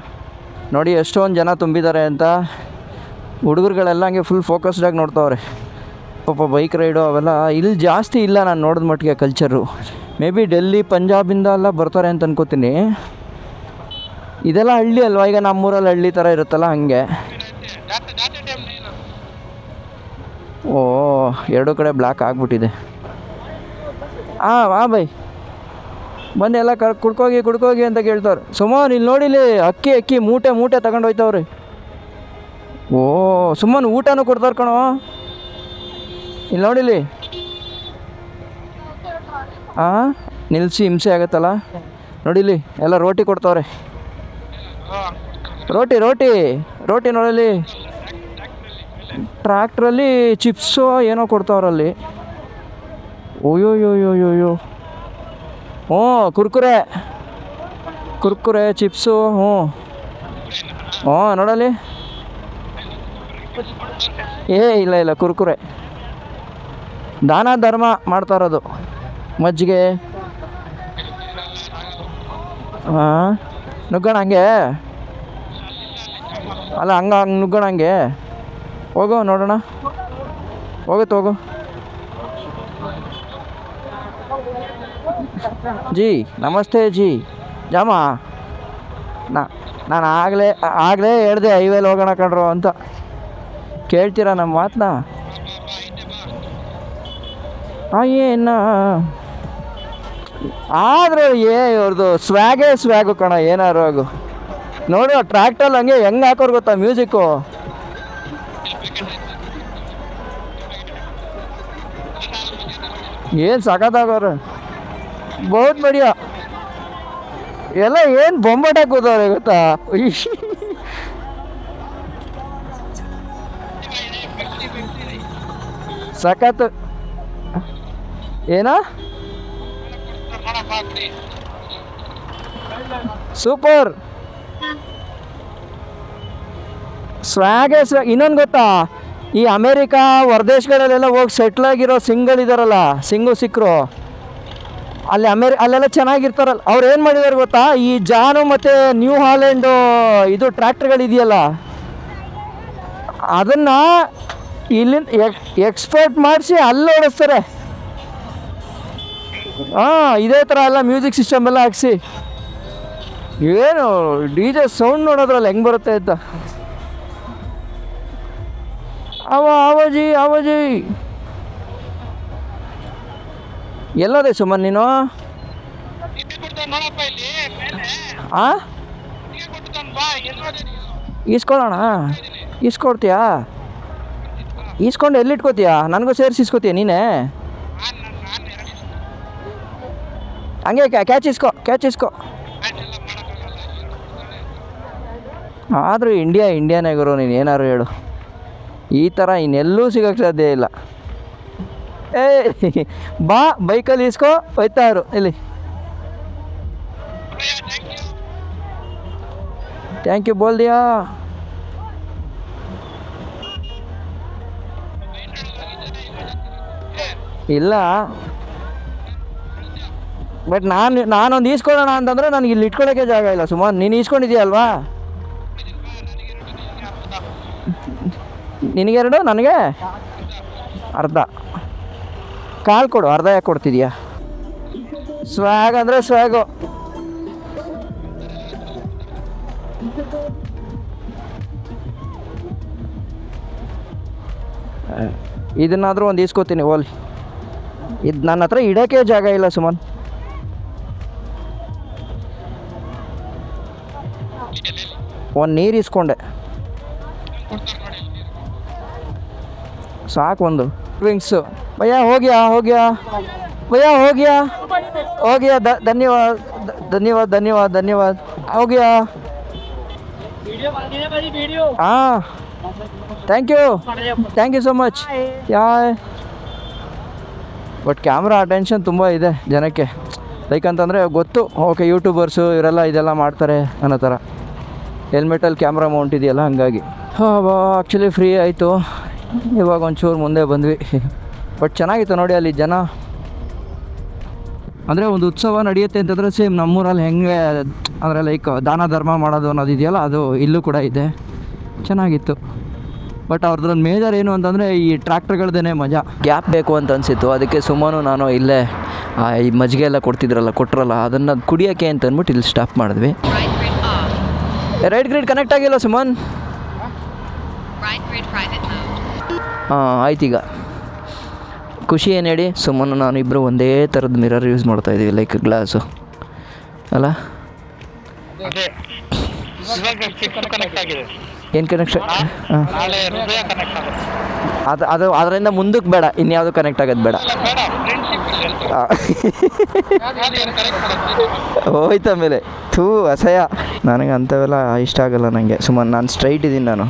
ನೋಡಿ ಎಷ್ಟೊಂದು ಜನ ತುಂಬಿದ್ದಾರೆ ಅಂತ. ಹುಡುಗರುಗಳೆಲ್ಲ ಹಂಗೆ ಫುಲ್ ಫೋಕಸ್ಡಾಗಿ ನೋಡ್ತಾವ್ರೆ. ಪಾಪ ಬೈಕ್ ರೈಡು ಅವೆಲ್ಲ ಇಲ್ಲಿ ಜಾಸ್ತಿ ಇಲ್ಲ ನಾನು ನೋಡಿದ ಮಟ್ಟಿಗೆ ಕಲ್ಚರು. ಮೇ ಬಿ ಡೆಲ್ಲಿ ಪಂಜಾಬಿಂದ ಎಲ್ಲ ಬರ್ತಾರೆ ಅಂತ ಅನ್ಕೋತೀನಿ. ಇದೆಲ್ಲ ಹಳ್ಳಿ ಅಲ್ವಾ? ಈಗ ನಮ್ಮೂರಲ್ಲಿ ಹಳ್ಳಿ ಥರ ಇರುತ್ತಲ್ಲ ಹಾಗೆ. ಓ ಎರಡು ಕಡೆ ಬ್ಲಾಕ್ ಆಗಿಬಿಟ್ಟಿದೆ. ಹಾಂ ಬೈ. ಬಂದು ಎಲ್ಲ ಕುಡ್ಕೋಗಿ ಅಂತ ಕೇಳ್ತಾರೆ. ಸುಮಾರು ಇಲ್ಲಿ ನೋಡಿಲಿ ಅಕ್ಕಿ ಮೂಟೆ ತಗೊಂಡು ಹೋಯ್ತವ್ರಿ. ಓ ಸುಮ್ಮನೆ ಊಟನೂ ಕೊಡ್ತಾರೆ ಕಣೋ ಇಲ್ಲಿ ನೋಡಿಲಿ. ಹಾಂ ನಿಲ್ಲಿಸಿ ಹಿಂಸೆ ಆಗತ್ತಲ್ಲ ನೋಡಿಲಿ, ಎಲ್ಲ ರೋಟಿ ಕೊಡ್ತಾವ್ರೆ. ರೋಟಿ ನೋಡಲಿ. ಟ್ರ್ಯಾಕ್ಟ್ರಲ್ಲಿ ಚಿಪ್ಸು ಏನೋ ಕೊಡ್ತಾವ್ರಲ್ಲಿ. ಓಯೋಯೋಯೋಯೋಯೋ. ಹ್ಞೂ ಕುರ್ಕುರೆ ಚಿಪ್ಸು. ಹ್ಞೂ ನೋಡಲಿ. ಇಲ್ಲ ಕುರ್ಕುರೆ. ದಾನ ಧರ್ಮ ಮಾಡ್ತಾ ಇರೋದು. ಮಜ್ಜಿಗೆ. ಹಾಂ ನುಗ್ಗೋಣ ಹಂಗೆ. ಅಲ್ಲ ಹಂಗೆ ನುಗ್ಗೋಣ ಹಂಗೆ. ಹೋಗು ನೋಡೋಣ. ಹೋಗು. ಜಿ ನಮಸ್ತೆ ಜಿ. ಜಾಮ ನಾನು ಆಗಲೇ ಹೇಳ್ದೆ ಹೈವೇಲಿ ಹೋಗೋಣ ಕಣ್ರು ಅಂತ. ಕೇಳ್ತೀರಾ ನಮ್ಮ ಮಾತನ್ನ? ಏನು ಆದರೂ ಇವ್ರದ್ದು ಸ್ವ್ಯಾಗು ಕಣ. ಏನಾರು ಆಗು ನೋಡು ಟ್ರ್ಯಾಕ್ಟಲ್ಲಿ ಹಂಗೆ ಹೆಂಗೆ ಹಾಕೋರು ಗೊತ್ತಾ ಮ್ಯೂಸಿಕ್ಕು. ಏನು ಸಖತ್ತಾಗೋರು. ಬಹುತ್ ಬಡಿಯ. ಎಲ್ಲ ಏನು ಬೊಂಬಾಟ ಕೂತವ್ರೆ ಗೊತ್ತಾ. ಸಖತ್. ಏನಾ ಸೂಪರ್ ಸ್ವ್ಯಾಗ್. ಇನ್ನೊಂದು ಗೊತ್ತಾ, ಈ ಅಮೇರಿಕಾ ಹೊರದೇಶಗಳಲ್ಲೆಲ್ಲ ಹೋಗಿ ಸೆಟ್ಲ್ ಆಗಿರೋ ಸಿಂಗಲ್ ಇದಾರಲ್ಲ, ಸಿಕ್ಕರು ಅಲ್ಲಿ ಅಲ್ಲೆಲ್ಲ ಚೆನ್ನಾಗಿರ್ತಾರಲ್ಲ. ಅವ್ರು ಏನು ಮಾಡಿದಾರೆ ಗೊತ್ತಾ, ಈ ಜಾನು ಮತ್ತು ನ್ಯೂ ಹಾಲೆಂಡು ಇದು ಟ್ರ್ಯಾಕ್ಟರ್ಗಳಿದೆಯಲ್ಲ ಅದನ್ನು ಇಲ್ಲಿಂದ ಎಕ್ಸ್ಪೋರ್ಟ್ ಮಾಡಿಸಿ ಅಲ್ಲಿ ಓಡಿಸ್ತಾರೆ. ಇದೇ ಥರ ಎಲ್ಲ ಮ್ಯೂಸಿಕ್ ಸಿಸ್ಟಮ್ ಎಲ್ಲ ಹಾಕ್ಸಿ. ಏನು DJ ಸೌಂಡ್ ನೋಡೋದ್ರಲ್ಲಿ ಹೆಂಗೆ ಬರುತ್ತೆ ಅಂತ. ಆವಾಜಿ ಎಲ್ಲೋದೆ ಸುಮನ್ ನೀನು? ಈಸ್ಕೊಳ್ಳೋಣ. ಈಸ್ಕೊಡ್ತೀಯಾ? ಈಸ್ಕೊಂಡು ಎಲ್ಲಿಟ್ಕೋತೀಯಾ? ನನಗೂ ಸೇರಿಸಿ ಇಸ್ಕೋತೀಯ ನೀನೇ? ಹಂಗೆ ಕ್ಯಾಚ್ ಇಸ್ಕೊ. ಆದರೂ ಇಂಡಿಯಾನೇ ಗುರು. ನೀನು ಏನಾರು ಹೇಳು, ಈ ಥರ ಇನ್ನೆಲ್ಲೂ ಸಿಗೋಕ್ಕೆ ಸಾಧ್ಯ ಇಲ್ಲ. ಬಾ ಬೈಕಲ್ಲಿ ಇಸ್ಕೊ ಹೋಯ್ತಾರು ಇಲ್ಲಿ. ಥ್ಯಾಂಕ್ ಯು ಬೋಲ್ ದಿಯಾ. ಇಲ್ಲ ಬಟ್ ನಾನೊಂದು ಈಸ್ಕೊಳ್ಳೋಣ ಅಂತಂದರೆ ನನಗೆ ಇಲ್ಲಿ ಇಟ್ಕೊಳ್ಳೋಕ್ಕೆ ಜಾಗ ಇಲ್ಲ. ಸುಮಾರು ನೀನು ಈಸ್ಕೊಂಡಿದ್ದೀಯಲ್ವಾ? ನಿನಗೆರಡು, ನನಗೆ ಅರ್ಧ. ಕಾಲು ಕೊಡು, ಅರ್ಧ ಯಾಕೆ ಕೊಡ್ತಿದ್ಯಾ? ಸ್ವ್ಯಾಗ್ ಅಂದರೆ ಸ್ವ್ಯಾಗು. ಇದನ್ನಾದರೂ ಒಂದು ಈಸ್ಕೋತೀನಿ ಓಲಿ. ಇದು ನನ್ನ ಹತ್ರ ಇಡೋಕ್ಕೆ ಜಾಗ ಇಲ್ಲ ಸುಮನ್. ಒಂದು ನೀರು ಇಸ್ಕೊಂಡೆ ಸಾಕು. ಒಂದು ಡ್ರಿಂಕ್ಸು. ಭಯ್ಯ ಹೋಗ್ಯಾ ಧನ್ಯವಾದ. ಹೋಗ್ಯಾ? ಹಾಂ thank you so much. But camera attention ತುಂಬ ಇದೆ ಜನಕ್ಕೆ. ಲೈಕ್ ಅಂತಂದರೆ ಗೊತ್ತು, ಓಕೆ ಯೂಟ್ಯೂಬರ್ಸು ಇವರೆಲ್ಲ ಇದೆಲ್ಲ ಮಾಡ್ತಾರೆ ಅನ್ನೋ ಥರ. ಹೆಲ್ಮೆಟಲ್ಲಿ ಕ್ಯಾಮ್ರಾ ಮೌಂಟ್ ಇದೆಯಲ್ಲ ಹಂಗಾಗಿ. ಆ್ಯಕ್ಚುಲಿ ಫ್ರೀ ಆಯಿತು. ಇವಾಗ ಒಂಚೂರು ಮುಂದೆ ಬಂದ್ವಿ. ಬಟ್ ಚೆನ್ನಾಗಿತ್ತು ನೋಡಿ ಅಲ್ಲಿ ಜನ. ಅಂದರೆ ಒಂದು ಉತ್ಸವ ನಡೆಯುತ್ತೆ ಅಂತಂದರೆ ಸೇಮ್ ನಮ್ಮೂರಲ್ಲಿ ಹೆಂಗೆ ಅಂದರೆ ಲೈಕ್ ದಾನ ಧರ್ಮ ಮಾಡೋದು ಅನ್ನೋದು ಇದೆಯಲ್ಲ, ಅದು ಇಲ್ಲೂ ಕೂಡ ಇದೆ. ಚೆನ್ನಾಗಿತ್ತು. ಬಟ್ ಅವ್ರದ್ದೊಂದು ಮೇಜರ್ ಏನು ಅಂತಂದರೆ ಈ ಟ್ರ್ಯಾಕ್ಟರ್ಗಳದ್ದೇ ಮಜಾ. ಗ್ಯಾಪ್ ಬೇಕು ಅಂತ ಅನಿಸಿತ್ತು. ಅದಕ್ಕೆ ಸುಮ್ಮನೆ ನಾನು ಇಲ್ಲೇ ಈ ಮಜ್ಜಿಗೆ ಎಲ್ಲ ಕೊಟ್ಟರಲ್ಲ ಅದನ್ನು ಕುಡಿಯೋಕ್ಕೆ ಅಂತ ಅಂದ್ಬಿಟ್ಟು ಇಲ್ಲಿ ಸ್ಟಾಪ್ ಮಾಡಿದ್ವಿ. ರೈಟ್ ಗ್ರಿಡ್ ಕನೆಕ್ಟ್ ಆಗಿಲ್ಲ ಸುಮನ್? ಆಯ್ತು. ಈಗ ಖುಷಿ ಏನು ಹೇಳಿ, ಸುಮ್ಮನೆ ನಾನು ಇಬ್ಬರು ಒಂದೇ ಥರದ ಮಿರರ್ ಯೂಸ್ ಮಾಡ್ತಾಯಿದ್ದೀವಿ, ಲೈಕ್ ಗ್ಲಾಸು. ಅಲ್ಲ ಅದೇ ಇವಾಗ ಕನೆಕ್ಟ್ ಆಗಿದೆ. ಏನು ಕನೆಕ್ಷನ್? ಹಾಂ, ನಾಳೆ ಹೃದಯ ಕನೆಕ್ಟ್ ಆಗುತ್ತೆ. ಅದು ಅದರಿಂದ ಮುಂದಕ್ಕೆ ಬೇಡ, ಇನ್ಯಾವುದು ಕನೆಕ್ಟ್ ಆಗೋದು ಬೇಡ. ಬೇಡ, ಫ್ರೆಂಡ್ಶಿಪ್ ಹೋಯ್ತು ಆಮೇಲೆ. ಥೂ, ಅಸಹ್ಯ. ನನಗೆ ಅಂಥವೆಲ್ಲ ಇಷ್ಟ ಆಗಲ್ಲ ನನಗೆ. ಸುಮ್ಮನೆ ನಾನು ಸ್ಟ್ರೈಟ್ ಇದ್ದೀನಿ ನಾನು.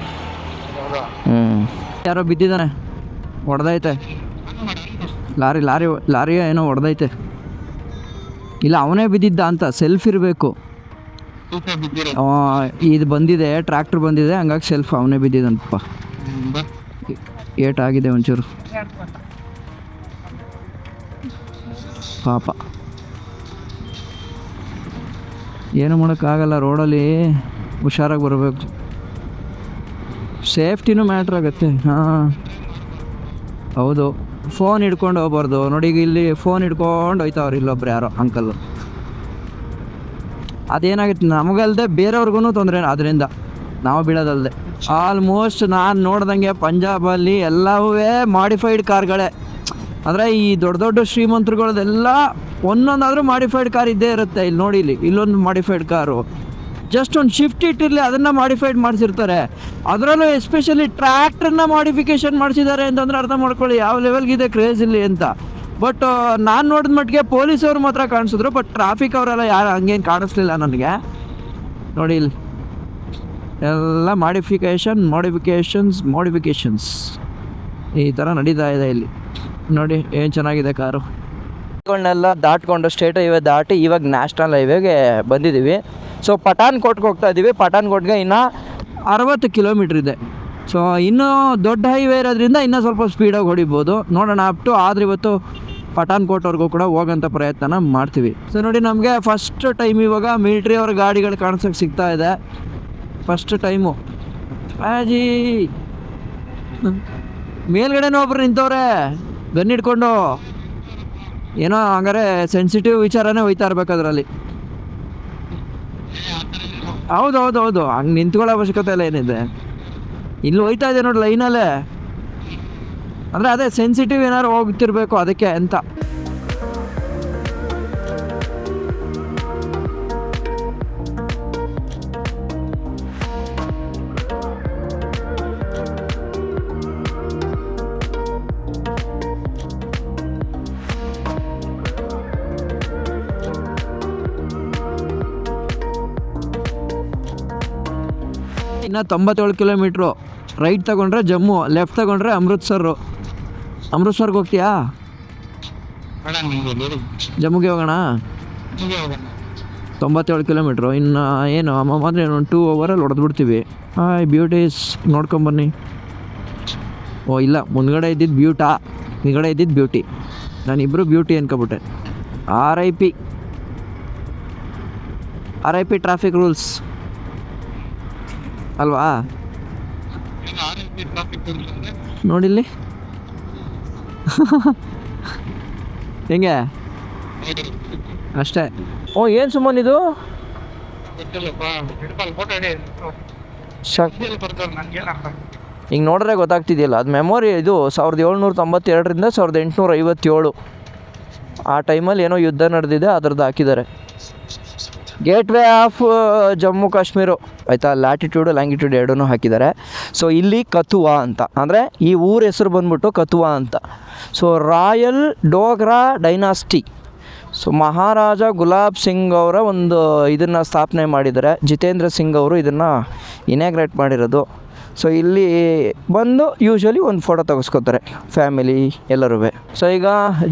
ಯಾರೋ ಬಿದ್ದಿದ್ದಾನೆ, ಹೊಡೆದೈತೆ. ಲಾರಿ ಏನೋ ಹೊಡೆದೈತೆ. ಇಲ್ಲ, ಅವನೇ ಬಿದ್ದಿದ್ದ ಅಂತ. ಸೆಲ್ಫ್ ಇರಬೇಕು. ಇದು ಬಂದಿದೆ, ಟ್ರ್ಯಾಕ್ಟರ್ ಬಂದಿದೆ, ಹಂಗಾಗಿ ಸೆಲ್ಫ್ ಅವನೇ ಬಿದ್ದಿದ್ದಾನಪ್ಪ. ಏಟಾಗಿದೆ ಒಂಚೂರು ಪಾಪ. ಏನು ಮಾಡೋಕ್ಕಾಗಲ್ಲ, ರೋಡಲ್ಲಿ ಹುಷಾರಾಗಿ ಬರಬೇಕು. ಸೇಫ್ಟಿನೂ ಮ್ಯಾಟ್ರ್ ಆಗುತ್ತೆ. ಹಾಂ ಹೌದು, ಫೋನ್ ಹಿಡ್ಕೊಂಡು ಹೋಗ್ಬಾರ್ದು. ನೋಡಿ, ಈಗ ಇಲ್ಲಿ ಫೋನ್ ಹಿಡ್ಕೊಂಡು ಹೋಯ್ತಾವ್ರು ಇಲ್ಲೊಬ್ರು ಯಾರೋ ಅಂಕಲ್ಲು. ಅದೇನಾಗುತ್ತೆ, ನಮಗಲ್ದೆ ಬೇರೆಯವ್ರಿಗೂ ತೊಂದರೆ ಅದರಿಂದ, ನಾವು ಬೀಳೋದಲ್ದೆ. ಆಲ್ಮೋಸ್ಟ್ ನಾನು ನೋಡ್ದಂಗೆ ಪಂಜಾಬಲ್ಲಿ ಎಲ್ಲವೂ ಮಾಡಿಫೈಡ್ ಕಾರ್ಗಳೇ. ಅಂದರೆ ಈ ದೊಡ್ಡ ದೊಡ್ಡ ಶ್ರೀಮಂತರುಗಳದೆಲ್ಲ ಒಂದೊಂದಾದರೂ ಮಾಡಿಫೈಡ್ ಕಾರ್ ಇದ್ದೇ ಇರುತ್ತೆ. ಇಲ್ಲಿ ನೋಡಿ, ಇಲ್ಲೊಂದು ಮಾಡಿಫೈಡ್ ಕಾರು, ಜಸ್ಟ್ ಒಂದು ಶಿಫ್ಟ್ ಇಟ್ಟಿರಲಿ ಅದನ್ನು ಮಾಡಿಫೈಡ್ ಮಾಡಿಸಿರ್ತಾರೆ. ಅದರಲ್ಲೂ ಎಸ್ಪೆಷಲಿ ಟ್ರ್ಯಾಕ್ಟ್ರನ್ನ ಮಾಡಿಫಿಕೇಷನ್ ಮಾಡಿಸಿದ್ದಾರೆ ಅಂತಂದರೆ ಅರ್ಥ ಮಾಡ್ಕೊಳ್ಳಿ ಯಾವ ಲೆವೆಲ್ಗಿದೆ ಕ್ರೇಜ್ ಇಲ್ಲಿ ಅಂತ. ಬಟ್ ನಾನು ನೋಡಿದ ಮಟ್ಟಿಗೆ ಪೊಲೀಸವ್ರು ಮಾತ್ರ ಕಾಣಿಸಿದ್ರು, ಬಟ್ ಟ್ರಾಫಿಕ್ ಅವರೆಲ್ಲ ಯಾರು ಹಂಗೇನು ಕಾಣಿಸ್ಲಿಲ್ಲ ನನಗೆ. ನೋಡಿ, ಇಲ್ಲಿ ಎಲ್ಲ ಮಾಡಿಫಿಕೇಷನ್ಸ್ ಈ ಥರ ನಡೀತಾ ಇದೆ ಇಲ್ಲಿ. ನೋಡಿ ಏನು ಚೆನ್ನಾಗಿದೆ ಕಾರು. ಗಳನ್ನೆಲ್ಲ ದಾಟ್ಕೊಂಡು ಸ್ಟೇಟ್ ಹೈವೇ ದಾಟಿ ಇವಾಗ ನ್ಯಾಷನಲ್ ಹೈವೇಗೆ ಬಂದಿದ್ದೀವಿ. ಸೊ ಪಠಾನ್ಕೋಟ್ಗೆ ಹೋಗ್ತಾ ಇದ್ದೀವಿ. ಪಠಾನ್ಕೋಟ್ಗೆ ಇನ್ನೂ 60 ಕಿಲೋಮೀಟ್ರ್ ಇದೆ. ಸೊ ಇನ್ನೂ ದೊಡ್ಡ ಹೈವೇ ಇರೋದ್ರಿಂದ ಇನ್ನೂ ಸ್ವಲ್ಪ ಸ್ಪೀಡಾಗಿ ಹೊಡಿಬೋದು. ನೋಡೋಣ ಆದರೆ ಇವತ್ತು ಪಠಾನ್ಕೋಟ್ವರೆಗೂ ಕೂಡ ಹೋಗೋಂಥ ಪ್ರಯತ್ನ ಮಾಡ್ತೀವಿ. ಸೊ ನೋಡಿ, ನಮಗೆ ಫಸ್ಟ್ ಟೈಮ್ ಇವಾಗ ಮಿಲಿಟ್ರಿ ಅವ್ರ ಗಾಡಿಗಳು ಕಾಣಿಸೋಕ್ಕೆ ಸಿಗ್ತಾ ಇದೆ. First time. ಅಜ್ಜಿ ಮೇಲ್ಗಡೆನೂ ಒಬ್ರು ನಿಂತವ್ರೆ ಗನ್ ಹಿಡ್ಕೊಂಡು. ಏನೋ ಹಂಗಾರೆ ಸೆನ್ಸಿಟಿವ್ ವಿಚಾರನೇ ಹೋಯ್ತಾ ಇರ್ಬೇಕಾದ್ರಲ್ಲಿ. ಹೌದು, ಹಂಗೆ ನಿಂತ್ಕೊಳ್ಳೋ ಅವಶ್ಯಕತೆ ಎಲ್ಲ ಏನಿದೆ. ಇಲ್ಲಿ ಹೋಯ್ತಾ ಇದೆ ನೋಡಿ ಲೈನಲ್ಲೇ. ಅಂದರೆ ಅದೇ ಸೆನ್ಸಿಟಿವ್ ಏನಾದ್ರು ಹೋಗ್ತಿರ್ಬೇಕು ಅದಕ್ಕೆ ಅಂತ. ಇನ್ನು 97 ಕಿಲೋಮೀಟ್ರು. ರೈಟ್ ತಗೊಂಡ್ರೆ ಜಮ್ಮು, ಲೆಫ್ಟ್ ತಗೊಂಡ್ರೆ ಅಮೃತ್ಸರ್ಗೆ ಹೋಗ್ತೀಯಾ? ಜಮ್ಮುಗೆ ಹೋಗೋಣ. 97 ಕಿಲೋಮೀಟ್ರು. ಇನ್ನು ಏನು ಅಂದರೆ ಒಂದು 2 ಅವರಲ್ಲಿ ಹೊಡೆದ್ಬಿಡ್ತೀವಿ. ಬ್ಯೂಟೀಸ್ ನೋಡ್ಕೊಂಬನ್ನಿ. ಓ ಇಲ್ಲ, ಮುಂದ್ಗಡೆ ಇದ್ದಿದ್ದು ಬ್ಯೂಟಾ, ಹಿಂದ್ಗಡೆ ಇದ್ದಿದ್ದು ಬ್ಯೂಟಿ. ನಾನಿಬ್ಬರು ಬ್ಯೂಟಿ ಅನ್ಕೊಬಿಟ್ಟೆ. RIP ಟ್ರಾಫಿಕ್ ರೂಲ್ಸ್ ಅಲ್ವಾ? ನೋಡಿಲ್ಲಿ ಹೆಂಗೆ ಅಷ್ಟೇ. ಓ ಏನು ಸುಮ್ಮನೆ ಇದು ಹಿಂಗೆ ನೋಡ್ರೆ ಗೊತ್ತಾಗ್ತಿದೆಯಲ್ಲ, ಅದು ಮೆಮೊರಿ. ಇದು 1792ರಿಂದ 1857 ಆ ಟೈಮಲ್ಲಿ ಏನೋ ಯುದ್ಧ ನಡೆದಿದೆ, ಅದ್ರದ್ದು ಹಾಕಿದ್ದಾರೆ. ಗೇಟ್ವೇ ಆಫ್ ಜಮ್ಮು ಕಾಶ್ಮೀರು ಆಯಿತಾ. ಲ್ಯಾಟಿಟ್ಯೂಡು ಲ್ಯಾಂಗಿಟ್ಯೂಡ್ ಎರಡೂ ಹಾಕಿದ್ದಾರೆ. ಸೊ ಇಲ್ಲಿ ಕಥುವಾ ಅಂತ, ಅಂದರೆ ಈ ಊರ ಹೆಸರು ಬಂದ್ಬಿಟ್ಟು ಕಥುವಾ ಅಂತ. So royal Dogra dynasty. So Maharaja Gulab Singh ಅವರ ಒಂದು ಇದನ್ನು ಸ್ಥಾಪನೆ ಮಾಡಿದ್ದಾರೆ. ಜಿತೇಂದ್ರ ಸಿಂಗ್ ಅವರು ಇದನ್ನು ಇನಾಗ್ರೇಟ್ ಮಾಡಿರೋದು. ಸೊ ಇಲ್ಲಿ ಬಂದು ಯೂಶ್ವಲಿ ಒಂದು ಫೋಟೋ ತೆಗೆಸ್ಕೊತಾರೆ ಫ್ಯಾಮಿಲಿ ಎಲ್ಲರೂ. ಸೊ ಈಗ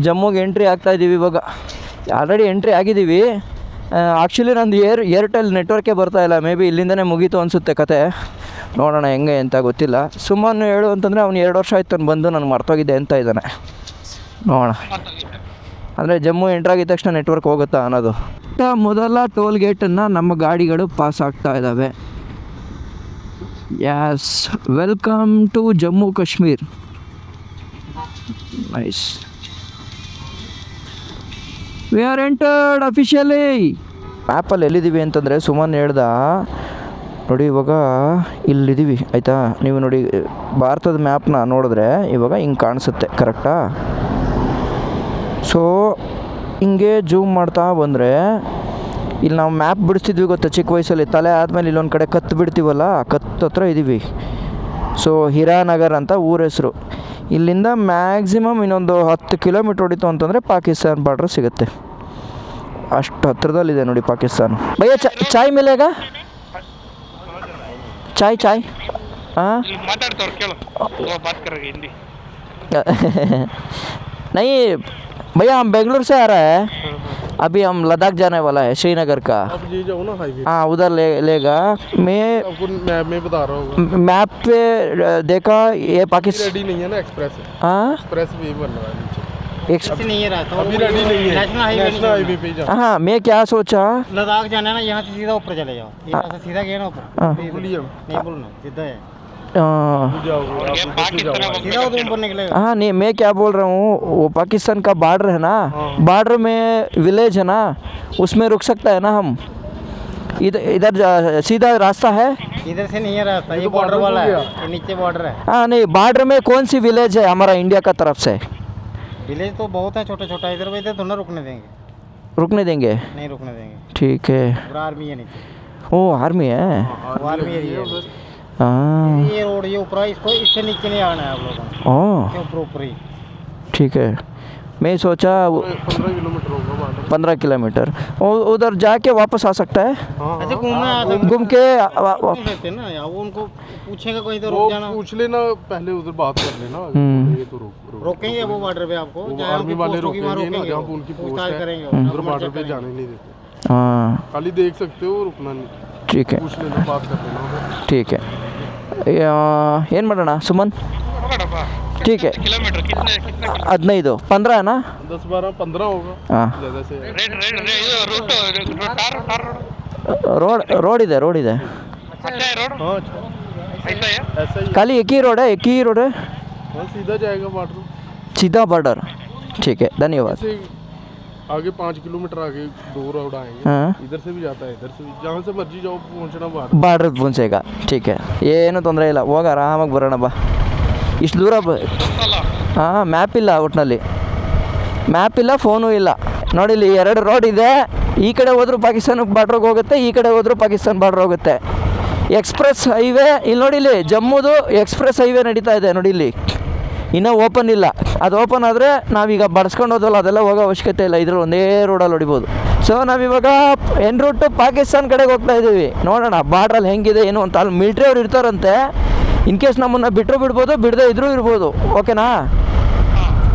ಜಮ್ಮುಗೆ ಎಂಟ್ರಿ ಆಗ್ತಾಯಿದ್ದೀವಿ. ಇವಾಗ ಆಲ್ರೆಡಿ ಎಂಟ್ರಿ ಆಗಿದ್ದೀವಿ. ಆ್ಯಕ್ಚುಲಿ ನಂದು ಏರ್ಟೆಲ್ ನೆಟ್ವರ್ಕೇ ಬರ್ತಾಯಿಲ್ಲ. ಮೇ ಬಿ ಇಲ್ಲಿಂದನೇ ಮುಗೀತು ಅನಿಸುತ್ತೆ ಕತೆ. ನೋಡೋಣ ಹೆಂಗೆ ಅಂತ ಗೊತ್ತಿಲ್ಲ. ಸುಮ್ಮನೆ ಹೇಳು ಅಂತಂದರೆ ಅವ್ನು 2 ವರ್ಷ ಆಯ್ತು ಬಂದು ನಾನು ಮರ್ತೋಗಿದ್ದೆ ಅಂತ ಇದ್ದಾನೆ. ನೋಡೋಣ, ಅಂದರೆ ಜಮ್ಮು ಎಂಟ್ರಾಗಿದ್ದ ತಕ್ಷಣ ನೆಟ್ವರ್ಕ್ ಹೋಗುತ್ತಾ ಅನ್ನೋದು. ಮೊದಲ ಟೋಲ್ ಗೇಟನ್ನು ನಮ್ಮ ಗಾಡಿಗಳು ಪಾಸ್ ಆಗ್ತಾ ಇದ್ದಾವೆ. Yes, welcome to Jammu Kashmir. Nice, we are entered officially. ಮ್ಯಾಪಲ್ಲಿ ಎಲ್ಲಿದ್ದೀವಿ ಅಂತಂದರೆ ಸುಮ್ಮನೆ ಹೇಳ್ದ ನೋಡಿ. ಇವಾಗ ಇಲ್ಲಿದ್ದೀವಿ ಆಯಿತಾ. ನೀವು ನೋಡಿ ಭಾರತದ ಮ್ಯಾಪ್ನ ನೋಡಿದ್ರೆ ಇವಾಗ ಹಿಂಗೆ ಕಾಣಿಸುತ್ತೆ, ಕರೆಕ್ಟಾ? ಸೊ ಹಿಂಗೆ ಜೂಮ್ ಮಾಡ್ತಾ ಬಂದರೆ ಇಲ್ಲಿ ನಾವು ಮ್ಯಾಪ್ ಬಿಡಿಸ್ತಿದ್ವಿ ಗೊತ್ತಾ ಚಿಕ್ಕ ವಯಸ್ಸಲ್ಲಿ, ತಲೆ ಆದಮೇಲೆ ಇಲ್ಲೊಂದು ಕಡೆ ಕತ್ತು ಬಿಡ್ತೀವಲ್ಲ, ಕತ್ತು ಹತ್ರ ಇದ್ದೀವಿ. ಸೊ ಹಿರಾನಗರ್ ಅಂತ ಊರ ಹೆಸರು. ಇಲ್ಲಿಂದ ಮ್ಯಾಕ್ಸಿಮಮ್ ಇನ್ನೊಂದು 10 ಕಿಲೋಮೀಟ್ರ್ ಹೊಡಿತು ಅಂತಂದರೆ ಪಾಕಿಸ್ತಾನ ಬಾರ್ಡ್ರ್ ಸಿಗುತ್ತೆ. ಅಷ್ಟು ಹತ್ರದಲ್ಲಿದೆ ನೋಡಿ ಪಾಕಿಸ್ತಾನ. ಭಯ್ಯ ಚಾಯ್ ಮಿಲೇಗಾ? ಚಾಯ್ ಚಾಯ್ हाँ ಮಾತಾಡ್ತವ್ರು ಕೇಳು, वो बात करेंगे हिंदी. नहीं भैया हम बेंगलुरु से आ रहा है, अभी हम लद्दाख जाने वाला है, श्रीनगर का. आप ले जाओ ना हाईवे. हाँ उधर लेगा. मैं आपको मैप में बता रहा हूँ. मैप पे देखा ये पाकिस्तान रेडी नहीं है ना एक्सप्रेस है. हाँ एक्सप्रेस वे बन रहा है नीचे. नहीं है रहा अभी रेडी नहीं है. नेशनल हाईवे पे जा. हाँ मैं क्या सोचा, लद्दाख जाना है ना, यहाँ से सीधा ऊपर चले जाओ. यहाँ से सीधा गया ना ऊपर. हाँ. बोलिए. नहीं बोलना, सीधा है. जाओ आप जाओ. सीधा उधमपुर निकलेगा. हाँ नहीं मैं क्या बोल रहा हूँ, वो पाकिस्तान का बॉर्डर है ना, बॉर्डर में विलेज है ना, उसमें रुक सकता है ना हम? इधर इधर सीधा रास्ता है? इधर से नहीं है रास्ता, ये बॉर्डर वाला है, ये नीचे बॉर्डर है. हाँ नहीं बॉर्डर में कौन सी विलेज है हमारा इंडिया का तरफ से? विलेज तो बहुत है छोटा छोटा, इधर इधर थोड़ा रुकने देंगे. रुकने देंगे? नहीं रुकने देंगे. ठीक है. पूरा आर्मी है नीचे. ओ आर्मी है. वो आर्मी एरिया है. हाँ ये रोड ये ऊपर है, इसको इससे नीचे नहीं आना है आप लोगों को. ओ क्यों ऊपर ही. ठीक है. मैं सोचा 15 किलोमीटर होगा बॉर्डर. 15 किलोमीटर उधर जाके वापस आ सकता है, ऐसे घूमना आ सकते घूम के नहीं सकते ना, या वो उनको पूछेगा कहीं तो वो रुक जाना. पूछ लेना पहले, उधर बात कर लेना. ये तो रोक रोकेंगे वो बॉर्डर पे आपको. वो जहाँ आर्मी उनकी वाले पोस्ट होगी वहाँ रोकेंगे ना, रोकेंगे जहाँ वो. पे उनकी पोस्ट पूछताछ है करेंगे वो. उधर बॉर्डर पे जाने नहीं देते. हाँ खाली देख सकते हो, रुकना नहीं. ठीक है पूछ लेना, बात कर लेना उधर. ठीक है. ಏನು ಮಾಡೋಣ ಸುಮನ್? ठीक है. किलोमीटर कितने कितने 15 15 है ना? 10 12 15 होगा हाँ ज़्यादा से. Red red route car car road ಇದೆ अच्छा है रोड. हाँ ऐसा है. ऐसा ही. खाली एक ही रोड है हाँ सीधा जाएगा बॉर्डर. सीधा बॉर्डर. ठीक है धन्यवाद. से आगे 5 किलोमीटर आगे 2 रोड आएंगे. हाँ इधर से भी जाता है, इधर से भी, जहाँ से मर्जी जाओ पहुँचना बाहर. ಬಾರ್ಡ್ರ್ ಪುಂಚೆಗ. ठीक है ಏನು ತೊಂದರೆ ಇಲ್ಲ, ಹೋಗ ಆರಾಮಾಗಿ ಬರೋಣ ಬಾ. ಇಷ್ಟು ದೂರ ಹಾಂ ಮ್ಯಾಪ್ ಇಲ್ಲ ಒಟ್ಟಿನಲ್ಲಿ, ಮ್ಯಾಪ್ ಇಲ್ಲ, ಫೋನು ಇಲ್ಲ. ನೋಡಿ ಇಲ್ಲಿ 2 ರೋಡ್ ಇದೆ, ಈ ಕಡೆ ಹೋದ್ರೂ ಪಾಕಿಸ್ತಾನಕ್ಕೆ ಬಾರ್ಡ್ರಿಗೆ ಹೋಗುತ್ತೆ, ಈ ಕಡೆ ಹೋದ್ರೂ ಪಾಕಿಸ್ತಾನ ಬಾರ್ಡ್ರ್ ಹೋಗುತ್ತೆ. ಎಕ್ಸ್ಪ್ರೆಸ್ ಹೈವೇ ಇಲ್ಲಿ ನೋಡಿ, ಇಲ್ಲಿ ಜಮ್ಮುದು ಎಕ್ಸ್ಪ್ರೆಸ್ ಹೈವೇ ನಡೀತಾ ಇದೆ ನೋಡಿ, ಇಲ್ಲಿ ಇನ್ನೂ ಓಪನ್ ಇಲ್ಲ. ಅದು ಓಪನ್ ಆದರೆ ನಾವೀಗ ಬಡ್ಸ್ಕೊಂಡು ಹೋದಲ್ಲ ಅದೆಲ್ಲ ಹೋಗೋ ಅವಶ್ಯಕತೆ ಇಲ್ಲ, ಇದ್ರಲ್ಲಿ ಒಂದೇ ರೋಡಲ್ಲಿ ಹೊಡಿಬೋದು. ಸೊ ನಾವಿವಾಗ ಎನ್ ರೂಟು ಪಾಕಿಸ್ತಾನ ಕಡೆಗೆ ಹೋಗ್ತಾ ಇದ್ದೀವಿ. ನೋಡೋಣ ಬಾರ್ಡ್ರಲ್ಲಿ ಹೆಂಗಿದೆ ಏನು ಅಂತ. ಅಲ್ಲಿ ಮಿಲ್ಟ್ರಿ ಅವ್ರು ಇರ್ತಾರಂತೆ, ಇನ್ ಕೇಸ್ ನಮ್ಮನ್ನು ಬಿಟ್ಟರು ಬಿಡ್ಬೋದು, ಬಿಡದೇ ಇದ್ರೂ ಇರ್ಬೋದು. ಓಕೆನಾ?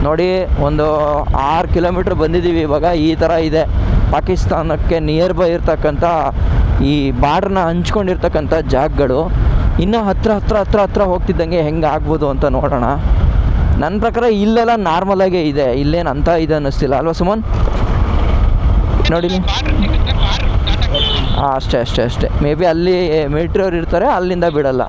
ನೋಡಿ ಒಂದು 6 ಕಿಲೋಮೀಟ್ರ್ ಬಂದಿದ್ದೀವಿ ಇವಾಗ. ಈ ಥರ ಇದೆ ಪಾಕಿಸ್ತಾನಕ್ಕೆ ನಿಯರ್ ಬೈ ಇರ್ತಕ್ಕಂಥ ಈ ಬಾರ್ಡ್ರನ್ನ ಹಂಚ್ಕೊಂಡಿರ್ತಕ್ಕಂಥ ಜಾಗಗಳು. ಇನ್ನೂ ಹತ್ರ ಹೋಗ್ತಿದ್ದಂಗೆ ಹೆಂಗೆ ಆಗ್ಬೋದು ಅಂತ ನೋಡೋಣ. ನನ್ನ ಪ್ರಕಾರ ಇಲ್ಲೆಲ್ಲ ನಾರ್ಮಲಾಗೇ ಇದೆ, ಇಲ್ಲೇನು ಅಂತ ಇದೆ ಅನ್ನಿಸ್ತಿಲ್ಲ ಅಲ್ವಾ ಸುಮನ್? ನೋಡಿ ಹಾಂ ಅಷ್ಟೇ ಮೇ ಬಿ ಅಲ್ಲಿ ಮಿಲಿಟ್ರಿ ಅವ್ರು ಇರ್ತಾರೆ, ಅಲ್ಲಿಂದ ಬಿಡಲ್ಲ.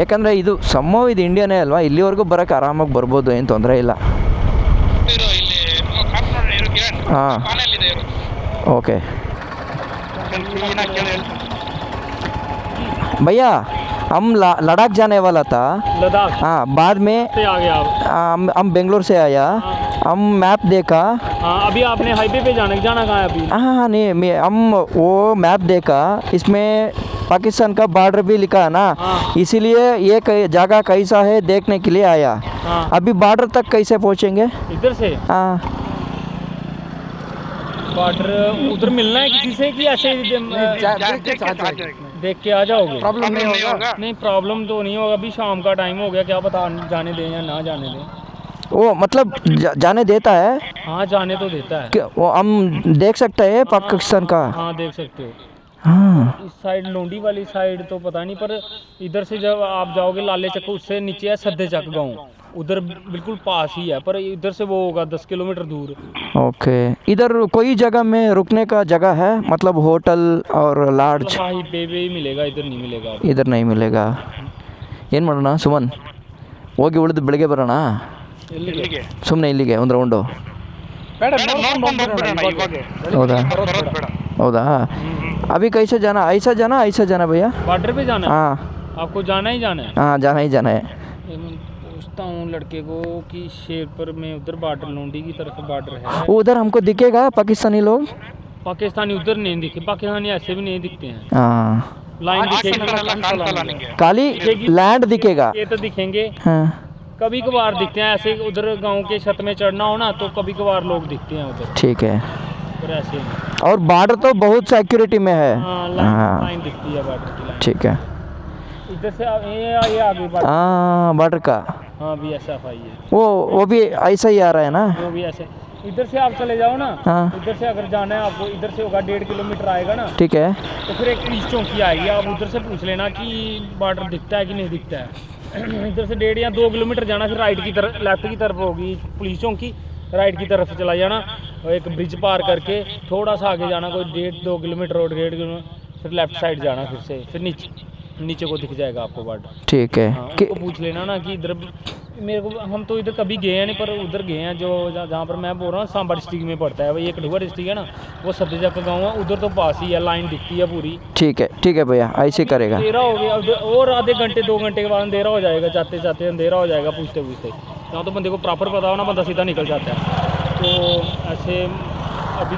ಯಾಕಂದರೆ ಇದು ಸಂಭವ ಇದು ಇಂಡಿಯಾನೇ ಅಲ್ವಾ, ಇಲ್ಲಿವರೆಗೂ ಬರೋಕ್ಕೆ ಆರಾಮಾಗಿ ಬರ್ಬೋದು, ಏನು ತೊಂದರೆ ಇಲ್ಲ. ಹಾಂ ಓಕೆ भैया हम लद्दाख जाने वाला था. लद्दाख हाँ बाद में से आ गया आप. हम बेंगलोर से आया. हम मैप देखा. हाँ अभी आपने हाईवे पे जाना कहाँ है अभी? हाँ नहीं हम वो मैप देखा, इसमें पाकिस्तान का बॉर्डर भी लिखा है ना, इसीलिए ये जगह कैसा है देखने के लिए आया. अभी बॉर्डर तक कैसे पहुँचेंगे? इधर से हाँ बॉर्डर उधर मिलना है किसी से कि ऐसे देख के आ जाओगे? प्रॉब्लम नहीं होगा. नहीं प्रॉब्लम तो नहीं होगा, अभी शाम का टाइम हो गया, क्या पता जाने दें या ना जाने दें. वो मतलब जाने देता है हाँ जाने तो देता है. वो हम देख सकते हैं पाकिस्तान का? हाँ देख सकते हो. हाँ इस साइड लोंडी वाली साइड तो पता नहीं, पर इधर से जब आप जाओगे लाले चक, उससे नीचे है सद्दे चक गाँव, उधर बिल्कुल पास ही है, पर इधर से वो होगा 10 किलोमीटर दूर. ओके. इधर कोई जगह में रुकने का जगह है, मतलब होटल और लॉज? हाईवे पे ही मिलेगा, इधर नहीं मिलेगा. इधर नहीं मिलेगा. ಏನು ಮಾಡೋಣ ಸುಮನ್, ಹೋಗಿ ಉಳಿದು ಬೆಳಗ್ಗೆ ಬರೋಣ. ಸುಮ್ಮನೆ ಇಲ್ಲಿಗೆ ಒಂದು ರೌಂಡು. ಹೌದಾ ಹೌದಾ. अभी कैसे जाना, ऐसा जाना भैया? बॉर्डर पे जाना है. हाँ आपको जाना ही जाना है. हाँ जाना ही है. देखता हूँ लड़के को कि शेरपुर में उधर बॉर्डर लोंडी की तरफ बॉर्डर है। उधर हमको दिखेगा पाकिस्तानी लोग? पाकिस्तानी उधर नहीं दिखे, पाकिस्तानी ऐसे भी नहीं दिखते हैं। हाँ, लाइन दिखेगी, खाली लैंड दिखेगा। ये तो दिखेंगे, हाँ कभी कभार दिखते हैं ऐसे। उधर गांव के छत में चढ़ना हो ना तो कभी कभार लोग दिखते हैं उधर, ठीक है। पर ऐसे नहीं। और बॉर्डर तो बहुत सिक्योरिटी में है। हाँ, हाँ लाइन दिखती है बॉर्डर की लाइन। ठीक है। इधर से ये आगे बॉर्डर। हाँ बॉर्डर का हाँ BSF आई है, वो भी ऐसा ही आ रहा है ना? वो भी ऐसे। इधर से आप चले जाओ ना, हाँ इधर से अगर जाना है आपको, इधर से होगा 1.5 किलोमीटर आएगा ना, ठीक है। तो फिर एक पुलिस चौकी आएगी। आप उधर से पूछ लेना कि बॉर्डर दिखता है कि नहीं दिखता है। इधर से 1.5 या 2 किलोमीटर जाना, फिर राइट की तरफ, लेफ्ट की तरफ होगी पुलिस चौकी, राइट की तरफ से चला जाना और एक ब्रिज पार करके थोड़ा सा आगे जाना, कोई 1.5-2 किलोमीटर और 1.5 किलोमीटर, फिर लेफ्ट साइड जाना, फिर नीचे को दिख जाएगा आपको बॉर्डर। ठीक है। हाँ, उनको पूछ लेना ना कि इधर मेरे को, हम तो इधर कभी गए हैं नहीं, पर उधर गए हैं जो जहाँ पर मैं बोल रहा हूँ सांबा डिस्ट्रिक्ट में पड़ता है भाई, एक कठुआ डिस्ट्रिक्ट है ना, वो सद्देजा का गाँव है, उधर तो पास ही है, लाइन दिखती है पूरी। ठीक है भैया, ऐसे करेगा। अंधेरा हो गया और आधे घंटे 2 घंटे के बाद अंधेरा हो जाएगा, जाते जाते अंधेरा हो जाएगा, पूछते पूछते। यहाँ तो बंदे को प्रॉपर पता हो ना, बंदा सीधा निकल जाता है। तो ऐसे अभी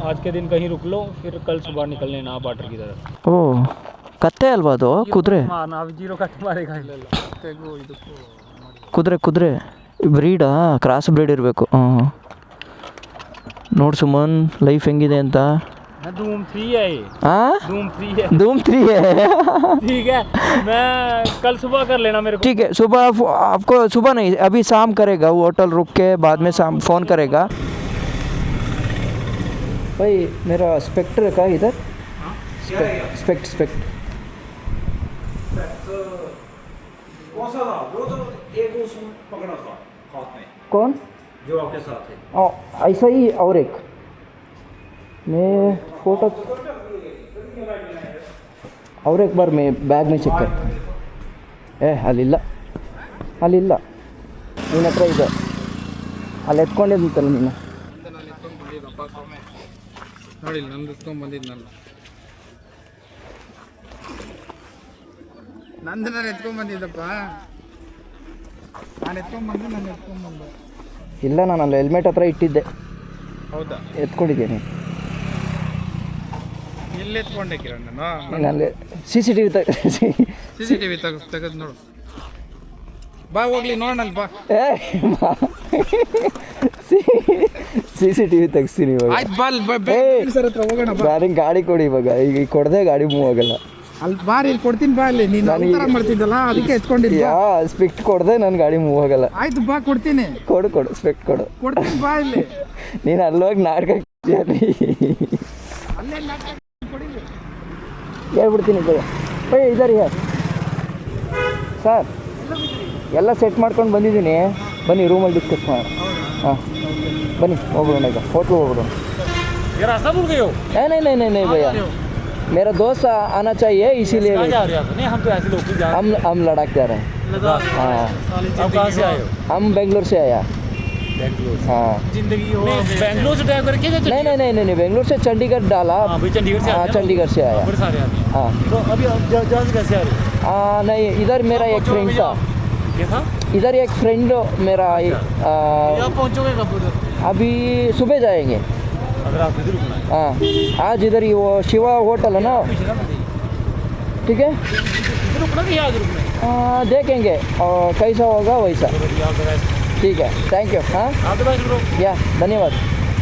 आज के दिन कहीं रुक लो, फिर कल सुबह निकल लेना बॉर्डर की तरफ। ಓ ಕತ್ತೆ ಅಲ್ವಾ ಅದು? ಕುದುರೆ जीरो कट मारेगा। ಕುದುರೆ ಬ್ರೀಡಾ? ಕ್ರಾಸ್ ಬ್ರೀಡ್ ಇರಬೇಕು. ಹಾಂ ನೋಡಿ ಸುಮನ್ ಲೈಫ್ ಹೆಂಗಿದೆ ಅಂತ. धूम 3 है ये। हाँ धूम 3 है। धूम 3 है। ठीक है, मैं कल सुबह कर लेना मेरे को। ठीक है, सुबह आपको सुबह नहीं, अभी शाम करेगा, वो होटल रुक के बाद में शाम फ़ोन करेगा। भाई मेरा स्पेक्टर का इधर स्पेक्ट कौन जो आपके साथ है? ऐसा ही और एक मैं फोटो और एक बार मैं बैग में ಚೆಕ್ करता ಅಲ್ಲಿಲ್ಲ ನಿನ್ನ ಹತ್ರ ಇದೆ, ಅಲ್ಲಿ ಎತ್ಕೊಂಡಿದ್ದಂತಲ್ಲ ನೀನು. ನೋಡಿ ನಂದು ಎತ್ಕೊಂಡ್ ಬಂದಿದ್ನಲ್ಲ, ನಂದು ನಾನು ಎತ್ಕೊಂಡ್ ಬಂದಿದ್ದಪ್ಪ, ನಾನು ಎತ್ಕೊಂಡ್ಬಂದೆ. ಇಲ್ಲ, ನಾನು ಅಲ್ಲಿ ಹೆಲ್ಮೆಟ್ ಹತ್ರ ಇಟ್ಟಿದ್ದೆ. ಹೌದಾ? ಎತ್ಕೊಂಡಿದ್ದೀನಿ. ಎಲ್ಲಿ ಎತ್ಕೊಂಡೆ ಕಿರಣ್? ನಾನು ಅಲ್ಲಿ CCTV CCTV ತೆಗೆದು ನೋಡು, ಬಾ ಹೋಗ್ಲಿ ನೋಡೋಣ ಬಾ. CCTV ತೆಗಿಸ್ತೀನಿ ಇವಾಗ. ಆಯ್ತು ಬಾ, ಸರ್ ಹತ್ರ ಹೋಗೋಣ ಬಾ. ನನಗೆ ಗಾಡಿ ಕೊಡಿ ಇವಾಗ, ಈಗ ಕೊಡದೆ ಗಾಡಿ ಮೂವ್ ಆಗಲ್ಲ. ಅಲ್ಲಿ ಬಾರಿ ಇಲ್ಲಿ ಕೊಡ್ತೀನಿ ಬಾ, ಅಲ್ಲಿ ನೀನು ಉತ್ತರ ಮಾಡ್ತಿದ್ದಲ್ಲ ಅದಕ್ಕೆ ಎತ್ಕೊಂಡಿದ್ದೆ. ಸ್ಪೆಕ್ಟ್ ಕೊಡದೆ ನನ್ನ ಗಾಡಿ ಮೂವ್ ಆಗಲ್ಲ. ಆಯ್ತು ಬಾ, ಕೊಡ್ತೀನಿ. ಕೊಡು ಸ್ಪೆಕ್ಟ್ ಕೊಡ್ತೀನಿ ಬಾ. ಇಲ್ಲಿ ನೀನು ಅಲ್ಲೋಗಿ ನಾಟಕ ಅಲ್ಲೇ ನಾಟಕ ಹೇಳ್ಬಿಡ್ತೀನಿ ಭಯ ಇದ್ದಾರೆ ಸರ್, ಎಲ್ಲ ಸೆಟ್ ಮಾಡ್ಕೊಂಡು ಬಂದಿದ್ದೀನಿ. ಬನ್ನಿ ರೂಮಲ್ಲಿ ಡಿಸ್ಕಸ್ ಮಾಡೋಣ. ಹಾಂ ಬನ್ನಿ, ಹೋಗ್ಬಿಡೋಣ ಈಗ, ಹೋಟ್ಲು ಹೋಗ್ಬಿಡೋಣ. नहीं भैया, मेरा दोस्त आना चाहिए, इसीलिए हम लद्दाख जा रहे हैं। हाँ, हम बेंगलोर से आया। हाँ, बेंगलोर से ड्राइव करके नहीं, बेंगलोर से चंडीगढ़ डाला। चंडीगढ़ से। हाँ, चंडीगढ़ से आया। हाँ, तो अभी जहाज कैसे आ रहे? नहीं, इधर मेरा एक फ्रेंड था, इधर एक फ्रेंड मेरा। पहुंचोगे कब उधर? अभी सुबह जाएंगे। अगर आप इधर रुकना है। हाँ, आज इधर ही वो शिवा होटल है ना, ठीक है, इधर रुकना कि यहाँ रुकना है? देखेंगे और कैसा होगा वैसा। ठीक है, थैंक यू। हाँ, आप तो या धन्यवाद।